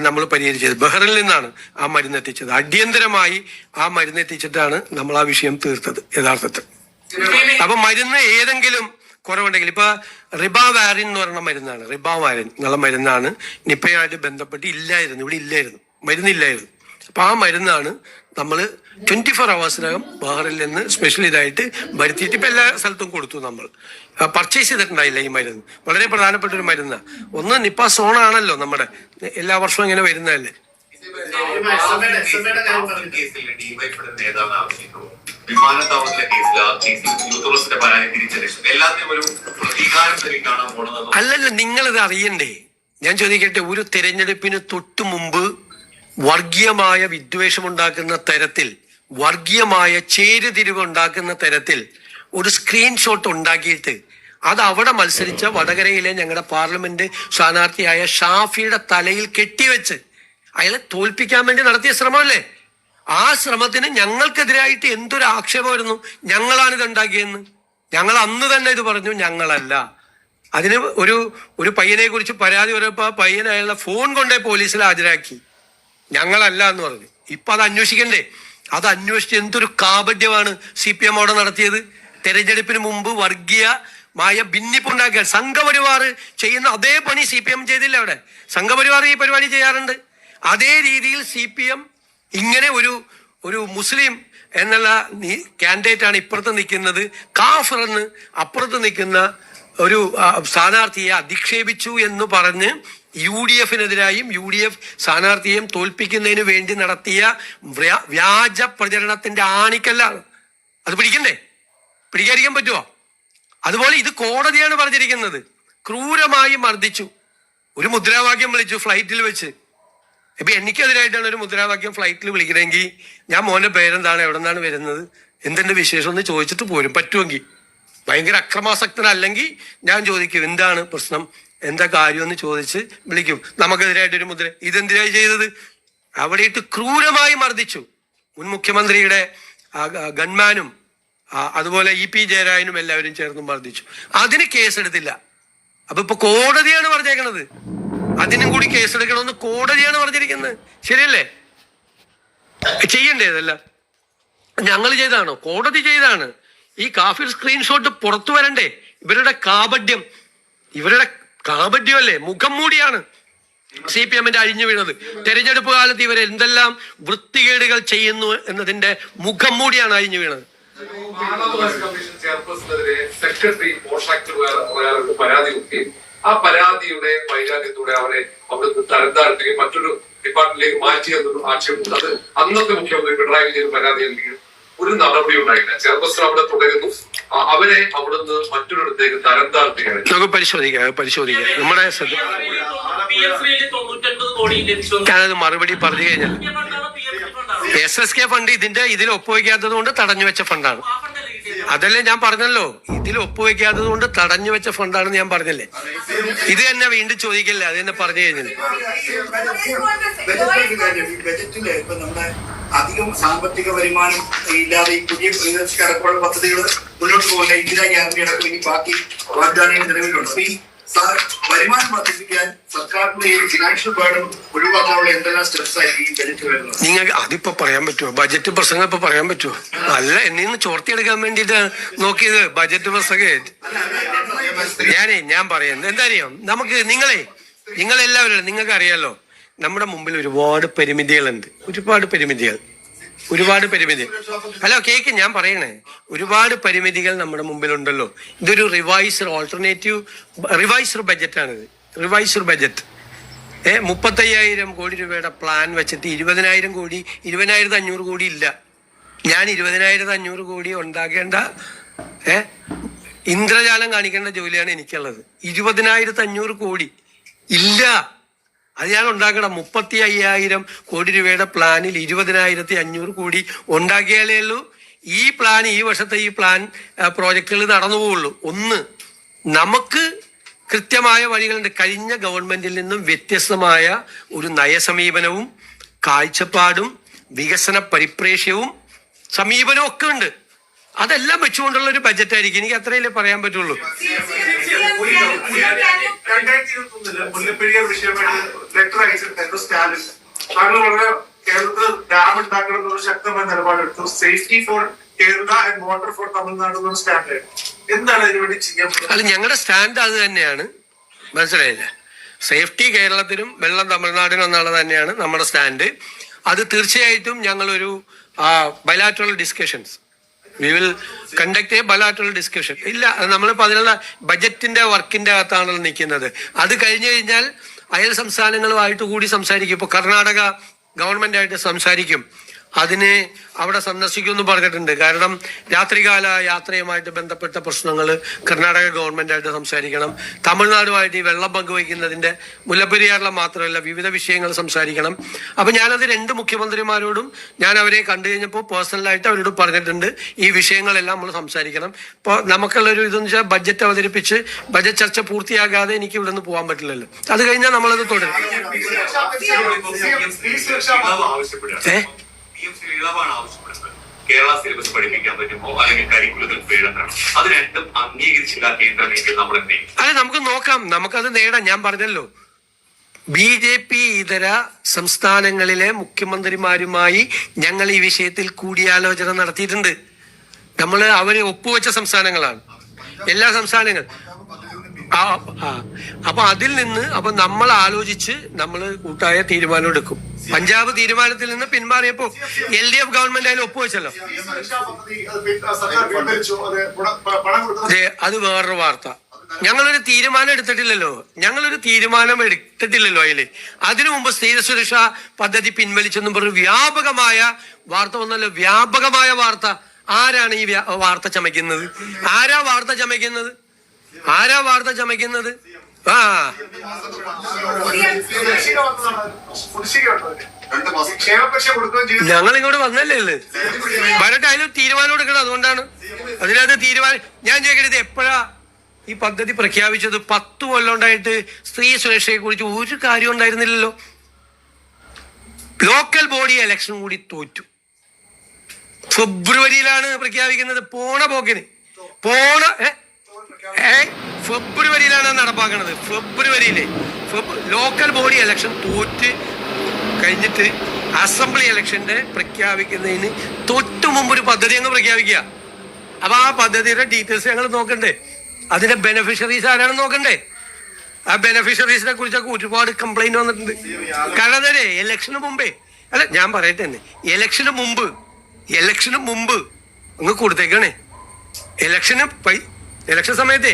നമ്മൾ പരിഹരിച്ചത്. ബഹ്റിനിൽ നിന്നാണ് ആ മരുന്ന് എത്തിച്ചത്. അടിയന്തരമായി ആ മരുന്ന് എത്തിച്ചിട്ടാണ് നമ്മൾ ആ വിഷയം തീർത്തത് യഥാർത്ഥത്തിൽ. അപ്പൊ മരുന്ന് ഏതെങ്കിലും കുറവുണ്ടെങ്കിൽ, ഇപ്പൊ റിബാവാരിൻ എന്ന് പറയുന്ന മരുന്നാണ്, റിബാവാരിൻ എന്നുള്ള മരുന്നാണ് നിപ്പയുമായിട്ട് ബന്ധപ്പെട്ട് ഇല്ലായിരുന്നു, ഇവിടെ ഇല്ലായിരുന്നു, മരുന്നില്ലായിരുന്നു. അപ്പൊ ആ മരുന്നാണ് നമ്മൾ 24 hours ബഹ്റിനിൽ നിന്ന് സ്പെഷ്യൽ ഇതായിട്ട് വരുത്തിയിട്ട് ഇപ്പൊ എല്ലാ സ്ഥലത്തും കൊടുത്തു. നമ്മൾ പർച്ചേസ് ചെയ്തിട്ടുണ്ടായില്ല ഈ മരുന്ന്. വളരെ പ്രധാനപ്പെട്ട ഒരു മരുന്നാണ്. ഒന്ന് നിപ്പ സോണാണല്ലോ, നമ്മുടെ എല്ലാ വർഷവും ഇങ്ങനെ വരുന്നതല്ലേ. വിമാനത്താവളത്തിലെ കേസിൽ പരാതി തിരിച്ചറിയും എല്ലാത്തിനും ഒരു പ്രതികാരം കാണാൻ പോണത്. അല്ലല്ല, നിങ്ങളിത് അറിയണ്ടേ? ഞാൻ ചോദിക്കട്ടെ, ഒരു തെരഞ്ഞെടുപ്പിന് തൊട്ടു മുമ്പ് വർഗീയമായ വിദ്വേഷമുണ്ടാക്കുന്ന തരത്തിൽ, വർഗീയമായ ചേരുതിരിവ് ഉണ്ടാക്കുന്ന തരത്തിൽ ഒരു സ്ക്രീൻഷോട്ട് ഉണ്ടാക്കിയിട്ട് അത് അവിടെ മത്സരിച്ച വടകരയിലെ ഞങ്ങളുടെ പാർലമെന്റ് സ്ഥാനാർത്ഥിയായ ഷാഫിയുടെ തലയിൽ കെട്ടിവെച്ച് അയാളെ തോൽപ്പിക്കാൻ വേണ്ടി നടത്തിയ ശ്രമമല്ലേ? ആ ശ്രമത്തിന് ഞങ്ങൾക്കെതിരായിട്ട് എന്തൊരു ആക്ഷേപമായിരുന്നു. ഞങ്ങളാണിത് ഉണ്ടാക്കിയെന്ന് ഞങ്ങൾ അന്ന് തന്നെ ഇത് പറഞ്ഞു. ഞങ്ങളല്ല. അതിന് ഒരു പയ്യനെ കുറിച്ച് പരാതി പറഞ്ഞപ്പോൾ ആ പയ്യൻ അയാളുടെ ഫോൺ കൊണ്ടേ പോലീസിൽ ഹാജരാക്കി. ഞങ്ങളല്ല എന്ന് പറഞ്ഞു. ഇപ്പൊ അത് അന്വേഷിക്കണ്ടേ? അത് അന്വേഷിച്ച് എന്തൊരു കാപട്യമാണ് CPM അവിടെ നടത്തിയത്. തെരഞ്ഞെടുപ്പിന് മുമ്പ് വർഗീയമായ ഭിന്നിപ്പുണ്ടാക്കിയാൽ സംഘപരിവാർ ചെയ്യുന്ന അതേ പണി CPM ചെയ്തില്ല. അവിടെ സംഘപരിവാർ ഈ പരിപാടി ചെയ്യാറുണ്ട്. അതേ രീതിയിൽ CPM ഇങ്ങനെ ഒരു മുസ്ലിം എന്നുള്ള കാൻഡിഡേറ്റ് ആണ് ഇപ്പുറത്ത് നിൽക്കുന്നത്, കാഫർ എന്ന് അപ്പുറത്ത് നിൽക്കുന്ന ഒരു സ്ഥാനാർത്ഥിയെ അധിക്ഷേപിച്ചു എന്ന് പറഞ്ഞ് UDFനെതിരായും UDF സ്ഥാനാർത്ഥിയെയും തോൽപ്പിക്കുന്നതിന് വേണ്ടി നടത്തിയ വ്യാജ പ്രചരണത്തിന്റെ ആണിക്കല്ലാണ്. അത് പിടിക്കാതിരിക്കാൻ പറ്റുമോ? അതുപോലെ ഇത് കോടതിയാണ് പറഞ്ഞിരിക്കുന്നത്. ക്രൂരമായി മർദ്ദിച്ചു, ഒരു മുദ്രാവാക്യം വിളിച്ചു ഫ്ലൈറ്റിൽ വെച്ച്. ഇപ്പൊ എനിക്കെതിരായിട്ടാണ് ഒരു മുദ്രാവാക്യം ഫ്ലൈറ്റിൽ വിളിക്കണമെങ്കിൽ ഞാൻ മോന്റെ പേരെന്താണ്, എവിടെ നിന്നാണ് വരുന്നത്, എന്തിന്റെ വിശേഷം എന്ന് ചോദിച്ചിട്ട് പോരും. പറ്റുമെങ്കിൽ ഭയങ്കര അക്രമാസക്തനല്ലെങ്കിൽ ഞാൻ ചോദിക്കും എന്താണ് പ്രശ്നം, എന്താ കാര്യമെന്ന് ചോദിച്ച് വിളിക്കും. നമുക്കെതിരായിട്ടൊരു മുദ്ര. ഇതെന്തിനായി ചെയ്തത്? അവിടെ ഇട്ട് ക്രൂരമായി മർദ്ദിച്ചു. മുൻ മുഖ്യമന്ത്രിയുടെ ഗൺമാനും അതുപോലെ EP ജയരാജനും എല്ലാവരും ചേർന്നും മർദ്ദിച്ചു. അതിന് കേസെടുത്തില്ല. അപ്പൊ ഇപ്പൊ കോടതിയാണ് പറഞ്ഞേക്കണത്, അതിനും കൂടി കേസെടുക്കണമെന്ന് കോടതിയാണ് പറഞ്ഞിരിക്കുന്നത്. ശരിയല്ലേ? ചെയ്യണ്ടേ ഇതെല്ലാം? ഞങ്ങൾ ചെയ്താണോ? കോടതി ചെയ്താണ്. ഈ കാഫിർ സ്ക്രീൻഷോട്ട് പുറത്തു വരണ്ടേ? ഇവരുടെ കാപഡ്യമല്ലേ, മുഖം മൂടിയാണ് CPM-ന്റെ അഴിഞ്ഞു വീണത്. തെരഞ്ഞെടുപ്പ് കാലത്ത് ഇവർ എന്തെല്ലാം വൃത്തികേടുകൾ ചെയ്യുന്നു എന്നതിന്റെ മുഖം മൂടിയാണ് അഴിഞ്ഞു വീണത്. മാനവാവകാശ കമ്മീഷൻ ചെയർപേഴ്സണെതിരെ സെക്രട്ടറി പോഷാക്ട് പരാതി കൊടുക്കുകയും ആ പരാതിയുടെ വൈകാര്യത്തോടെ അവരെ അവിടുന്ന് തരം താഴ്ത്തുകയും മറ്റൊരു ഡിപ്പാർട്ട്മെന്റിലേക്ക് മാറ്റിയെന്നൊരു ആക്ഷേപമുണ്ട്. അത് അന്നത്തെ മുഖ്യമന്ത്രി പിണറായി വിജയൻ പരാതി നൽകിയും ഒരു നടപടി ഉണ്ടായില്ല. ചെയർപേഴ്സൺ അവിടെ തുടരുന്നു, അവരെ അവിടുന്ന് മറ്റൊരിടത്തേക്ക് തരം താഴ്ത്തുകയാണ്. നമുക്ക് പരിശോധിക്കാം. നമ്മുടെ ഞാനത് മറുപടി പറഞ്ഞു കഴിഞ്ഞാൽ SSK ഫണ്ട് ഇതിൽ ഒപ്പുവെക്കാത്തത് കൊണ്ട് തടഞ്ഞു വെച്ച ഫണ്ടാണ്. അതല്ലേ ഞാൻ പറഞ്ഞല്ലോ, ഇതിൽ ഒപ്പുവെക്കാത്തത് കൊണ്ട് തടഞ്ഞു വെച്ച ഫണ്ടാണെന്ന് ഞാൻ പറഞ്ഞല്ലേ. ഇത് തന്നെ വീണ്ടും ചോദിക്കല്ലേ, അത് തന്നെ പറഞ്ഞു കഴിഞ്ഞില്ല. ബജറ്റില് ഇപ്പൊ നമ്മുടെ അധികം സാമ്പത്തിക വരുമാനം ഇല്ലാതെ ഈ പുതിയ അടക്കമുള്ള പദ്ധതികൾ മുന്നോട്ട് പോകുന്ന ഇന്ദിരാ ഗ്യാരണ്ടി അടക്കം ഇനി ബാക്കി വാഗ്ദാനങ്ങൾ നിലവിലുണ്ട്. അപ്പൊ ഈ വരുമാനം വർദ്ധിപ്പിക്കാൻ സർക്കാരിന്റെ ഈ ഫിനാൻഷ്യൽ ബേർഡൻ ഒഴിവാക്കാനുള്ള എന്തെല്ലാം സ്റ്റെപ്സ് ആയിരിക്കും ഈ ബജറ്റ് വരുന്നത്? നിങ്ങൾക്ക് അതിപ്പോ പറയാൻ പറ്റുമോ? ബജറ്റ് പ്രസംഗം ഇപ്പൊ പറയാൻ പറ്റുമോ? അല്ല, എന്നീന്ന് ചോർത്തിയെടുക്കാൻ വേണ്ടിട്ട് നോക്കിയത് ബജറ്റ് പ്രസംഗം. ഞാൻ പറയുന്നത് എന്താ അറിയാം, നമുക്ക് നിങ്ങളെല്ലാവരും നിങ്ങൾക്ക് അറിയാലോ, നമ്മുടെ മുമ്പിൽ ഒരുപാട് പരിമിതികളുണ്ട്. ഹലോ കേക്ക്, ഞാൻ പറയണേ, ഒരുപാട് പരിമിതികൾ നമ്മുടെ മുമ്പിലുണ്ടല്ലോ. ഇതൊരു റിവൈസ്ഡ് ബജറ്റാണിത്. റിവൈസ്ഡ് ബജറ്റ് 35,000 കോടി രൂപയുടെ പ്ലാൻ വെച്ചിട്ട് 20,500 കോടി ഇല്ല. ഞാൻ 20,500 കോടി ഉണ്ടാക്കേണ്ട ഇന്ദ്രജാലം കാണിക്കേണ്ട ജോലിയാണ് എനിക്കുള്ളത്. 20,500 കോടി ഇല്ല, അത് ഞാൻ ഉണ്ടാക്കണം. 35,000 കോടി രൂപയുടെ പ്ലാനിൽ 20,500 കോടി ഉണ്ടാക്കിയാലേ ഉള്ളൂ ഈ വർഷത്തെ ഈ പ്ലാൻ പ്രോജക്റ്റുകൾ നടന്നു പോവുള്ളൂ. ഒന്ന്, നമുക്ക് കൃത്യമായ വഴികളുണ്ട്. കഴിഞ്ഞ ഗവൺമെന്റിൽ നിന്നും വ്യത്യസ്തമായ ഒരു നയസമീപനവും കാഴ്ചപ്പാടും വികസന പരിപ്രേക്ഷ്യവും സമീപനവും ഒക്കെ ഉണ്ട്. അതെല്ലാം വെച്ചുകൊണ്ടുള്ള ഒരു ബജറ്റ് ആയിരിക്കും. എനിക്ക് അത്രയല്ലേ പറയാൻ പറ്റുള്ളൂ. 2021 മുല്ലപ്പെരിയാർ വിഷയമായിട്ട് ലെറ്റർ അയച്ചിട്ടുണ്ടായിരുന്നു സ്റ്റാലിൻ. താങ്കൾ വളരെ കേരളത്തിൽ ഡാം ഉണ്ടാക്കണം എന്നുള്ള ശക്തമായ നിലപാടെടുത്തു. Safety for Kerala and water for Tamil Nadu എന്നുള്ള സ്റ്റാൻഡ്. എന്താണ് അതിനുവേണ്ടി ചെയ്യാൻ? അല്ല, ഞങ്ങളുടെ സ്റ്റാൻഡ് അത് തന്നെയാണ്. മനസ്സിലായില്ല? സേഫ്റ്റി കേരളത്തിനും വെള്ളം തമിഴ്നാടിനും എന്നുള്ളത് തന്നെയാണ് നമ്മുടെ സ്റ്റാൻഡ്. അത് തീർച്ചയായിട്ടും ഞങ്ങളൊരു bilateral discussions we will conduct A bilateral discussion. ഇല്ല, നമ്മളിപ്പോൾ അതിനുള്ള ബജറ്റിന്റെ വർക്കിന്റെ അകത്താണല്ലോ നിൽക്കുന്നത്. അത് കഴിഞ്ഞു കഴിഞ്ഞാൽ അയൽ സംസ്ഥാനങ്ങളുമായിട്ട് കൂടി സംസാരിക്കും. ഇപ്പോൾ കർണാടക ഗവൺമെന്റായിട്ട് സംസാരിക്കും. അതിന് അവിടെ സന്ദർശിക്കുമെന്ന് പറഞ്ഞിട്ടുണ്ട്. കാരണം രാത്രികാല യാത്രയുമായിട്ട് ബന്ധപ്പെട്ട പ്രശ്നങ്ങൾ കർണാടക ഗവൺമെന്റായിട്ട് സംസാരിക്കണം. തമിഴ്നാടുമായിട്ട് ഈ വെള്ളം പങ്കുവയ്ക്കുന്നതിന്റെ മുല്ലപ്പെരിയാറിലെ മാത്രമല്ല വിവിധ വിഷയങ്ങൾ സംസാരിക്കണം. അപ്പം ഞാനത് 2 മുഖ്യമന്ത്രിമാരോടും ഞാൻ അവരെ കണ്ടു കഴിഞ്ഞപ്പോൾ പേഴ്സണലായിട്ട് അവരോട് പറഞ്ഞിട്ടുണ്ട്, ഈ വിഷയങ്ങളെല്ലാം നമ്മൾ സംസാരിക്കണം. ഇപ്പോൾ നമുക്കുള്ളൊരു ഇതെന്ന് വെച്ചാൽ ബജറ്റ് അവതരിപ്പിച്ച് ബജറ്റ് ചർച്ച പൂർത്തിയാകാതെ എനിക്ക് ഇവിടെ നിന്ന് പോകാൻ പറ്റില്ലല്ലോ. അത് കഴിഞ്ഞാൽ നമ്മളത് തുടരും. ഇളവാണ് ആവശ്യപ്പെടുന്നത്. കേരള സിലബസ് പഠിപ്പിക്കാൻ പറ്റുമോ, അല്ലെങ്കിൽ കരിക്കുലത്തിൽ ഫ്രീഡം വേണം? അത് രണ്ടും അംഗീകരിച്ചില്ല കേന്ദ്രമെങ്കിൽ നമ്മൾ എന്ത് ചെയ്യും? അതെ, നമുക്ക് നോക്കാം, നമുക്കത് നേടാം. ഞാൻ പറഞ്ഞല്ലോ, BJP ഇതര സംസ്ഥാനങ്ങളിലെ മുഖ്യമന്ത്രിമാരുമായി ഞങ്ങൾ ഈ വിഷയത്തിൽ കൂടിയാലോചന നടത്തിയിട്ടുണ്ട്. അവര് ഒപ്പുവെച്ച സംസ്ഥാനങ്ങളാണ് എല്ലാ സംസ്ഥാനങ്ങളും. അപ്പൊ അതിൽ നിന്ന് നമ്മൾ ആലോചിച്ച് നമ്മൾ കൂട്ടായ തീരുമാനം എടുക്കും. പഞ്ചാബ് തീരുമാനത്തിൽ നിന്ന് പിന്മാറിയപ്പോ LDF ഗവൺമെന്റ് അതിൽ ഒപ്പുവെച്ചല്ലോ. അത് വേറൊരു വാർത്ത. ഞങ്ങളൊരു തീരുമാനം എടുത്തിട്ടില്ലല്ലോ അതില്. അതിനു മുമ്പ് സ്ത്രീ സുരക്ഷാ പദ്ധതി പിൻവലിച്ചെന്നും പറഞ്ഞ് വ്യാപകമായ വാർത്ത വന്നല്ലോ. വ്യാപകമായ വാർത്ത. ആരാണ് ഈ വാർത്ത ചമയ്ക്കുന്നത്? ആരാ വാർത്ത ചമയ്ക്കുന്നത്? ഞങ്ങൾ ഇങ്ങോട്ട് വന്നല്ലേ ഉള്ളു. വരട്ടെ, അതിൽ തീരുമാനം എടുക്കണം. അതുകൊണ്ടാണ് അതിനകത്ത് തീരുമാനം. ഞാൻ ചോദിക്കരുത്, എപ്പോഴാ ഈ പദ്ധതി പ്രഖ്യാപിച്ചത്? 10 കൊല്ലം ഉണ്ടായിട്ട് സ്ത്രീ സുരക്ഷയെ കുറിച്ച് ഒരു കാര്യം ഉണ്ടായിരുന്നില്ലല്ലോ. ലോക്കൽ ബോഡി ഇലക്ഷൻ കൂടി തോറ്റു. ഫെബ്രുവരിയിലാണ് പ്രഖ്യാപിക്കുന്നത്. പോണ പോക്കിന് ഫെബ്രുവരിയിലാണ് നടപ്പാക്കുന്നത്. ഫെബ്രുവരിയിലെ ലോക്കൽ ബോഡി ഇലക്ഷൻ തോറ്റ് കഴിഞ്ഞിട്ട് അസംബ്ലി ഇലക്ഷന്റെ പ്രഖ്യാപിക്കുന്നതിന് തൊട്ട് മുമ്പ് ഒരു പദ്ധതി അങ്ങ് പ്രഖ്യാപിക്കുക. അപ്പൊ ആ പദ്ധതിയുടെ ഡീറ്റെയിൽസ് ഞങ്ങൾ നോക്കണ്ടേ? അതിന്റെ ബെനിഫിഷ്യറീസ് ആരാണെന്ന് നോക്കണ്ടേ? ആ ബെനിഫിഷ്യറീസിനെ കുറിച്ചൊക്കെ ഒരുപാട് കംപ്ലൈന്റ് വന്നിട്ടുണ്ട്. കാരണം ഇലക്ഷന് മുമ്പേ അല്ല, ഞാൻ പറയട്ടെ തന്നെ, ഇലക്ഷന് മുമ്പ് അങ്ങ് കൊടുത്തേക്കണേ. ഇലക്ഷൻ സമയത്തെ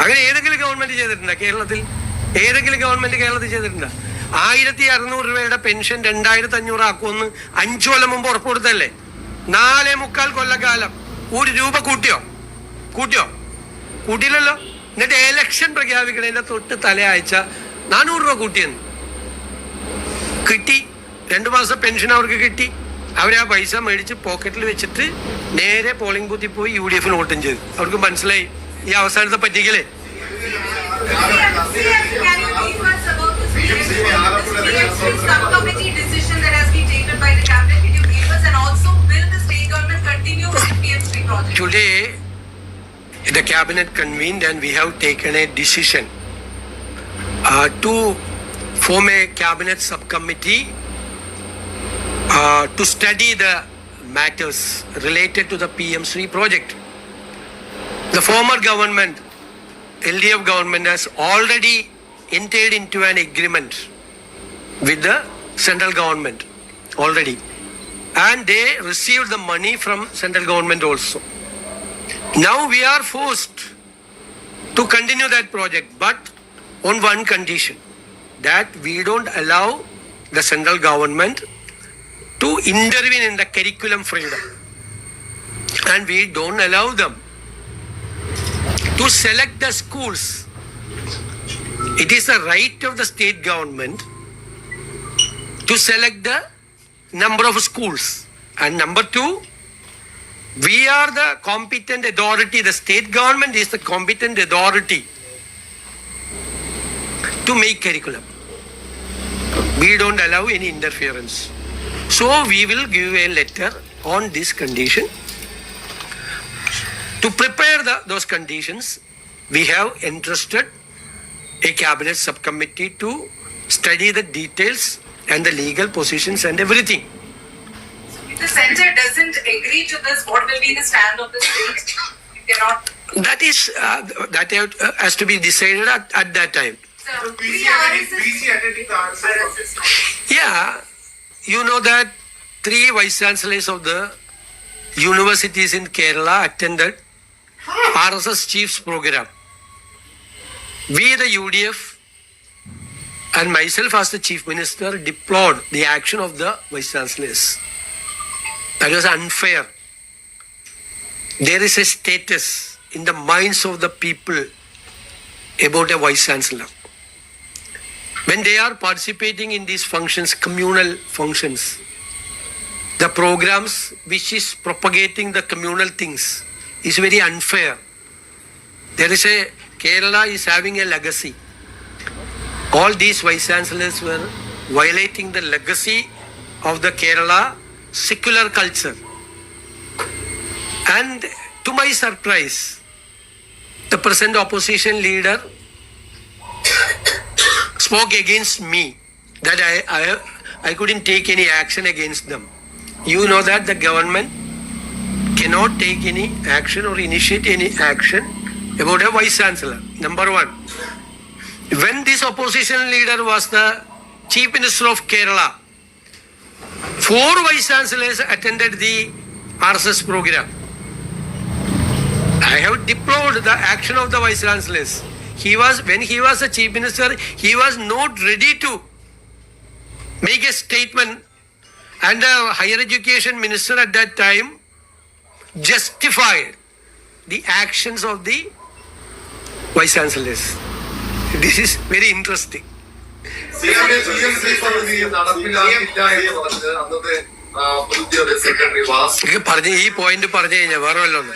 അങ്ങനെ ഏതെങ്കിലും ഗവൺമെന്റ് ചെയ്തിട്ടുണ്ടോ കേരളത്തിൽ? ഏതെങ്കിലും ഗവൺമെന്റ് കേരളത്തിൽ ചെയ്തിട്ടുണ്ടോ? 1600 രൂപയുടെ പെൻഷൻ 2500 ആക്കുമെന്ന് 5 കൊല്ലം മുമ്പ് ഉറപ്പ് കൊടുത്തല്ലേ? 4.25 കൊല്ലക്കാലം 1 രൂപ കൂട്ടിയില്ലല്ലോ. എന്നിട്ട് എലക്ഷൻ പ്രഖ്യാപിക്കണതിന്റെ തൊട്ട് തലയാഴ്ച 400 രൂപ കൂട്ടിയെന്ന് കിട്ടി. 2 മാസം പെൻഷൻ അവർക്ക് കിട്ടി. അവരെ ആ പൈസ മേടിച്ച് പോക്കറ്റിൽ വെച്ചിട്ട് നേരെ പോളിംഗ് ബൂത്തിൽ പോയി UDF വോട്ടും ചെയ്തു. അവർക്ക് മനസ്സിലായി ഈ അവസാനത്തെ പറ്റിക്കലേ. Today, the cabinet convened and we have taken a decision to form a cabinet subcommittee to study the matters related to the PM3 project. The former government, LDF government, has already entered into an agreement with the central government already, and they received the money from central government also. Now we are forced to continue that project, but on one condition, that we don't allow the central government to intervene in the curriculum freedom, and we don't allow them to select the schools. It is the right of the state government to select the number of schools. And number 2, we are the competent authority. The state government is the competent authority to make curriculum. We don't allow any interference. So we will give a letter on this condition. To prepare those conditions, we have entrusted a cabinet subcommittee to study the details and the legal positions and everything. If the centre doesn't agree to this, what will be the stand of the state? You cannot. That has to be decided at that time. So, BC attending the RSS. Yeah, you know that 3 vice chancellors of the universities in Kerala attended RSS Chief's program. We, the UDF, and myself as the Chief Minister, deplored the action of the vice chancellors. That was unfair. There is a status in the minds of the people about a vice chancellor. When they are participating in these functions, communal functions, the programs which is propagating the communal things is very unfair. There is Kerala is having a legacy. All these vice chancellors were violating the legacy of the Kerala secular culture. And to my surprise, the present opposition leader spoke against me that I couldn't take any action against them. You know that the government cannot take any action or initiate any action about a vice chancellor. Number 1. When this opposition leader was the Chief Minister of Kerala, 4 vice chancellors attended the RSS program. I have deplored the action of the vice chancellors. When he was the Chief Minister, he was not ready to make a statement, and the Higher Education Minister at that time justified the actions of the vice chancellors. This is very interesting. പറഞ്ഞ ഈ പോയിന്റ് പറഞ്ഞു കഴിഞ്ഞാൽ വേറെ വല്ലതും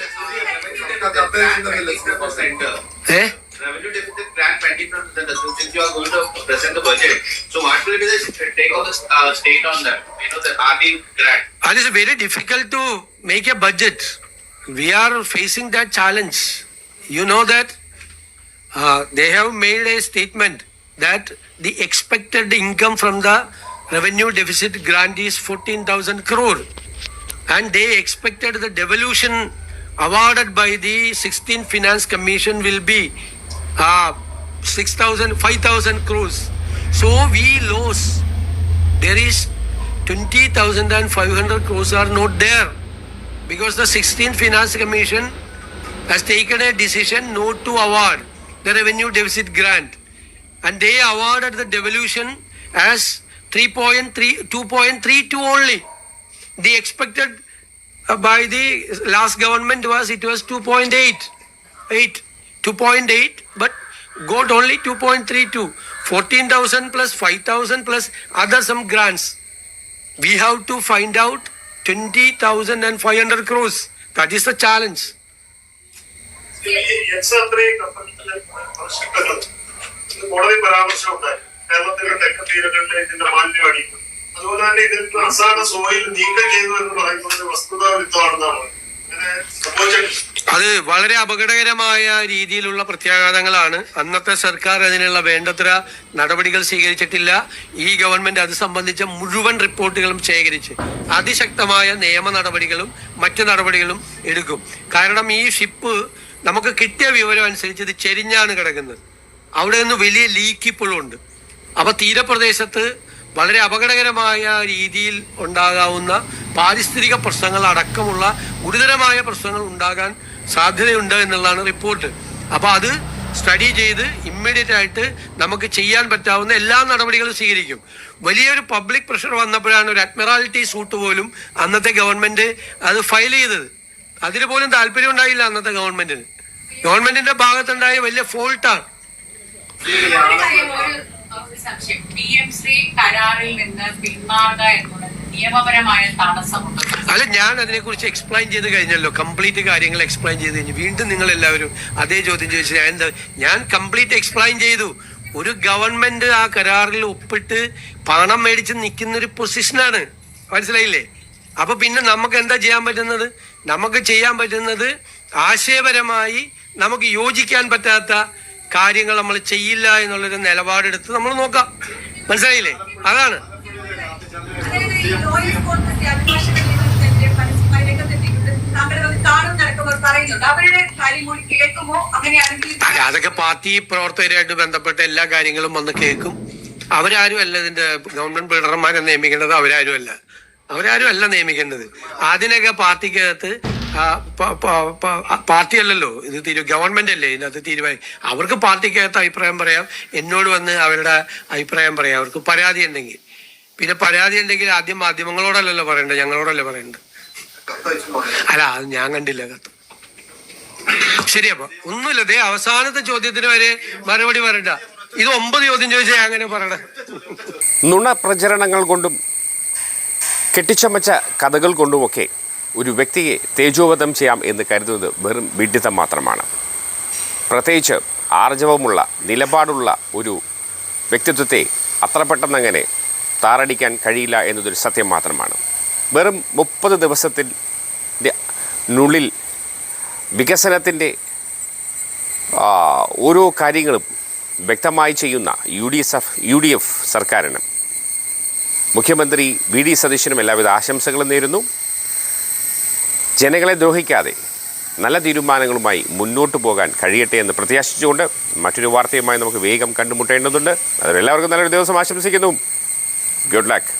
Revenue deficit grant 20% since you are going to present the budget. So what will be the take of the state on that? You know, the RD grant. And it's very difficult to make a budget. We are facing that challenge. You know that they have made a statement that the expected income from the revenue deficit grant is 14,000 crore. And they expected the devolution awarded by the 16th Finance Commission will be 5,000 crores. So we lost. There is 20,500 crores are not there because the 16th Finance Commission has taken a decision not to award the revenue deficit grant, and they awarded the devolution as 2.32 only. The expected by the last government was 2.8, but got only 2.32. 14,000 plus 5,000 plus other some grants. We have to find out 20,500 crores. That is the challenge. കോടതി പരാമർശമുണ്ടായി കേരളത്തിലെ തെക്കൻ തീരങ്ങളിലെ ഇതിന്റെ മാലിന്യം അടിക്കും. അതുപോലെ തന്നെ ഇതിൽ അസാധ സോയിൽ നീക്കം ചെയ്തു എന്ന് പറയുന്നത് വസ്തുതാവിരുദ്ധമാണെന്നാണ് ഇങ്ങനെ സംഭവിച്ചിട്ടുണ്ട്. അത് വളരെ അപകടകരമായ രീതിയിലുള്ള പ്രത്യാഘാതങ്ങളാണ്. അന്നത്തെ സർക്കാർ അതിനുള്ള വേണ്ടത്ര നടപടികൾ സ്വീകരിച്ചിട്ടില്ല. ഈ ഗവൺമെന്റ് അത് സംബന്ധിച്ച മുഴുവൻ റിപ്പോർട്ടുകളും ശേഖരിച്ച് അതിശക്തമായ നിയമ നടപടികളും മറ്റു നടപടികളും എടുക്കും. കാരണം ഈ ഷിപ്പ് നമുക്ക് കിട്ടിയ വിവരം അനുസരിച്ച് ഇത് ചെരിഞ്ഞാണ് കിടക്കുന്നത്. അവിടെ നിന്ന് വലിയ ലീക്ക് ഇപ്പോഴും ഉണ്ട്. അപ്പൊ തീരപ്രദേശത്ത് വളരെ അപകടകരമായ രീതിയിൽ ഉണ്ടാകാവുന്ന പാരിസ്ഥിതിക പ്രശ്നങ്ങൾ അടക്കമുള്ള ഗുരുതരമായ പ്രശ്നങ്ങൾ ഉണ്ടാകാൻ സാധ്യതയുണ്ട് എന്നുള്ളതാണ് റിപ്പോർട്ട്. അപ്പൊ അത് സ്റ്റഡി ചെയ്ത് ഇമ്മീഡിയറ്റ് ആയിട്ട് നമുക്ക് ചെയ്യാൻ പറ്റാവുന്ന എല്ലാ നടപടികളും സ്വീകരിക്കും. വലിയൊരു പബ്ലിക് പ്രഷർ വന്നപ്പോഴാണ് ഒരു അഡ്മിറാലിറ്റി സൂട്ട് പോലും അന്നത്തെ ഗവൺമെന്റ് അത് ഫയൽ ചെയ്തത്. അതിന് പോലും താല്പര്യം ഉണ്ടായില്ല അന്നത്തെ ഗവൺമെന്റിന്. ഗവൺമെന്റിന്റെ ഭാഗത്തുണ്ടായ വലിയ ഫോൾട്ടാണ്. അല്ല, ഞാൻ അതിനെക്കുറിച്ച് എക്സ്പ്ലെയിൻ ചെയ്ത് കഴിഞ്ഞല്ലോ. കംപ്ലീറ്റ് കാര്യങ്ങൾ എക്സ്പ്ലെയിൻ ചെയ്ത് കഴിഞ്ഞു. വീണ്ടും നിങ്ങൾ എല്ലാവരും അതേ ചോദ്യം ചോദിച്ചു. ഞാൻ കംപ്ലീറ്റ് എക്സ്പ്ലെയിൻ ചെയ്തു. ഒരു ഗവൺമെന്റ് ആ കരാറിൽ ഒപ്പിട്ട് പണം മേടിച്ച് നിൽക്കുന്ന ഒരു പൊസിഷനാണ്. മനസ്സിലായില്ലേ? അപ്പൊ പിന്നെ നമുക്ക് എന്താ ചെയ്യാൻ പറ്റുന്നത്? നമുക്ക് ചെയ്യാൻ പറ്റുന്നത് ആശയപരമായി നമുക്ക് യോജിക്കാൻ പറ്റാത്ത കാര്യങ്ങൾ നമ്മൾ ചെയ്യില്ല എന്നുള്ളൊരു നിലപാടെടുത്ത് നമ്മൾ നോക്കാം. മനസ്സിലായില്ലേ? അതാണ്. അതൊക്കെ പാർട്ടി പ്രവർത്തകരായിട്ട് ബന്ധപ്പെട്ട എല്ലാ കാര്യങ്ങളും വന്ന് കേൾക്കും. അവരാരും അല്ല ഇതിന്റെ ഗവൺമെന്റ് ബിൽഡർമാരെ നിയമിക്കേണ്ടത്. അവരാരും അല്ല നിയമിക്കേണ്ടത്. അതിനൊക്കെ പാർട്ടിക്കകത്ത് പാർട്ടി അല്ലല്ലോ ഇത് ഗവൺമെന്റ് അല്ലേ ഇതിനകത്ത് തീരുമാനം. അവർക്ക് പാർട്ടിക്കകത്ത് അഭിപ്രായം പറയാം. എന്നോട് വന്ന് അവരുടെ അഭിപ്രായം പറയാം. അവർക്ക് പരാതി ഉണ്ടെങ്കിൽ. പിന്നെ പരാതി ഉണ്ടെങ്കിൽ ആദ്യം മാധ്യമങ്ങളോടല്ലല്ലോ പറയണ്ടത്, ഞങ്ങളോടല്ലേ പറയണ്ടത്. അല്ല, അത് ഞാൻ കണ്ടില്ല കത്ത്. ശരി, അപ്പൊ ഒന്നുമില്ല. ദേ അവസാനത്തെ ചോദ്യത്തിന് വരെ മറുപടി പറയണ്ട. ഇത് 9 ചോദ്യം ചോദിച്ചാൽ അങ്ങനെ പറയണേ. നുണ പ്രചരണങ്ങൾ കൊണ്ടും കെട്ടിച്ചമച്ച കഥകൾ കൊണ്ടുമൊക്കെ ഒരു വ്യക്തിയെ തേജോവധം ചെയ്യാം എന്ന് കരുതുന്നത് വെറും വിഡ്ഢിത്തം മാത്രമാണ്. പ്രത്യേകിച്ച് ആർജവമുള്ള നിലപാടുള്ള ഒരു വ്യക്തിത്വത്തെ അത്ര പെട്ടെന്നങ്ങനെ താറടിക്കാൻ കഴിയില്ല എന്നതൊരു സത്യം മാത്രമാണ്. വെറും 30 ദിവസത്തിനുള്ളിൽ വികസനത്തിൻ്റെ ഓരോ കാര്യങ്ങളും വ്യക്തമായി ചെയ്യുന്ന UDF സർക്കാരിന് മുഖ്യമന്ത്രി VD സതീശനും എല്ലാവിധ ആശംസകളും നേരുന്നു. ജനങ്ങളെ ദ്രോഹിക്കാതെ നല്ല തീരുമാനങ്ങളുമായി മുന്നോട്ട് പോകാൻ കഴിയട്ടെ എന്ന് പ്രത്യാശിച്ചുകൊണ്ട് മറ്റൊരു വാർത്തയുമായി നമുക്ക് വേഗം കണ്ടുമുട്ടേണ്ടതുണ്ട്. അതിലെല്ലാവർക്കും നല്ലൊരു ദിവസം ആശംസിക്കുന്നു. Good luck.